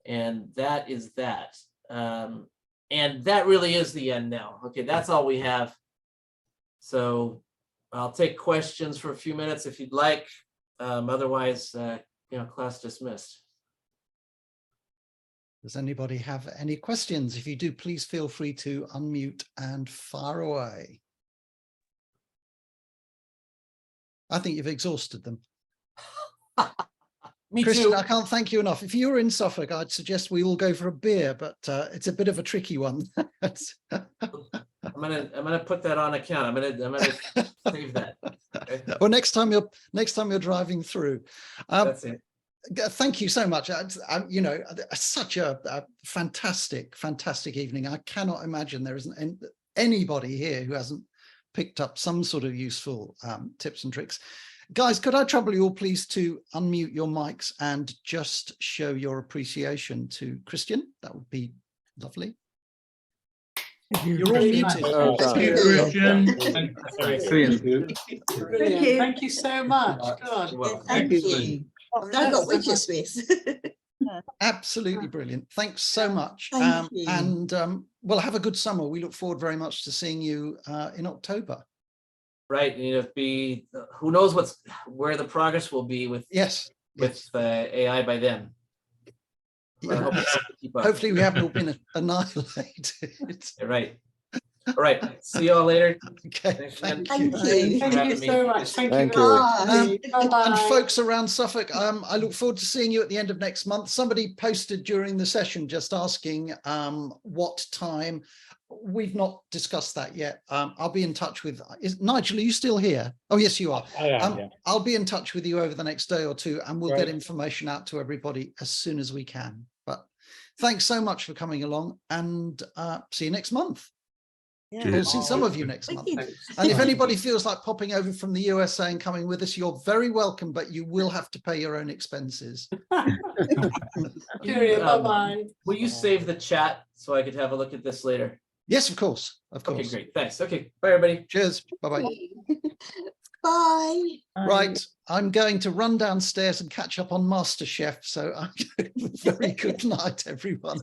And that is that. And that really is the end now. Okay, that's all we have. So I'll take questions for a few minutes if you'd like. Otherwise, you know, class dismissed. Does anybody have any questions? If you do, please feel free to unmute and fire away. I think you've exhausted them. Me Christian, too. I can't thank you enough. If you were in Suffolk, I'd suggest we all go for a beer, but it's a bit of a tricky one. I'm gonna put that on account. I'm gonna save that. Okay? Well, next time you're driving through. That's it. Thank you so much. You know, such a fantastic evening. I cannot imagine there isn't anybody here who hasn't picked up some sort of useful tips and tricks. Guys, could I trouble you all please to unmute your mics and just show your appreciation to Christian? That would be lovely. You're all muted. Thank you so much. God. Well, Thank you. I've now got Widgetsmith. Absolutely brilliant. Thanks so much. Thank you. And well, have a good summer. We look forward very much to seeing you in October. right. You know, who knows where the progress will be with AI by then. I hope we keep up. Hopefully we haven't all been annihilated. Right. All right. See you all later. Okay. Thanks, Thank you. Thank you so much. Thank you. Bye. And folks around Suffolk, I look forward to seeing you at the end of next month. Somebody posted during the session just asking what time. We've not discussed that yet. I'll be in touch with, Nigel, are you still here? Oh, yes, you are. I am, yeah. I'll be in touch with you over the next day or two and we'll get information out to everybody as soon as we can. But thanks so much for coming along and see you next month. Yeah. We'll see some of you next month. And if anybody feels like popping over from the USA and coming with us, you're very welcome, but you will have to pay your own expenses. Bye-bye. Will you save the chat so I could have a look at this later? Yes, of course. Of course. Okay, great. Thanks. Okay. Bye, everybody. Cheers. Bye-bye. Bye. Right. I'm going to run downstairs and catch up on MasterChef. So I'm very good night, everyone.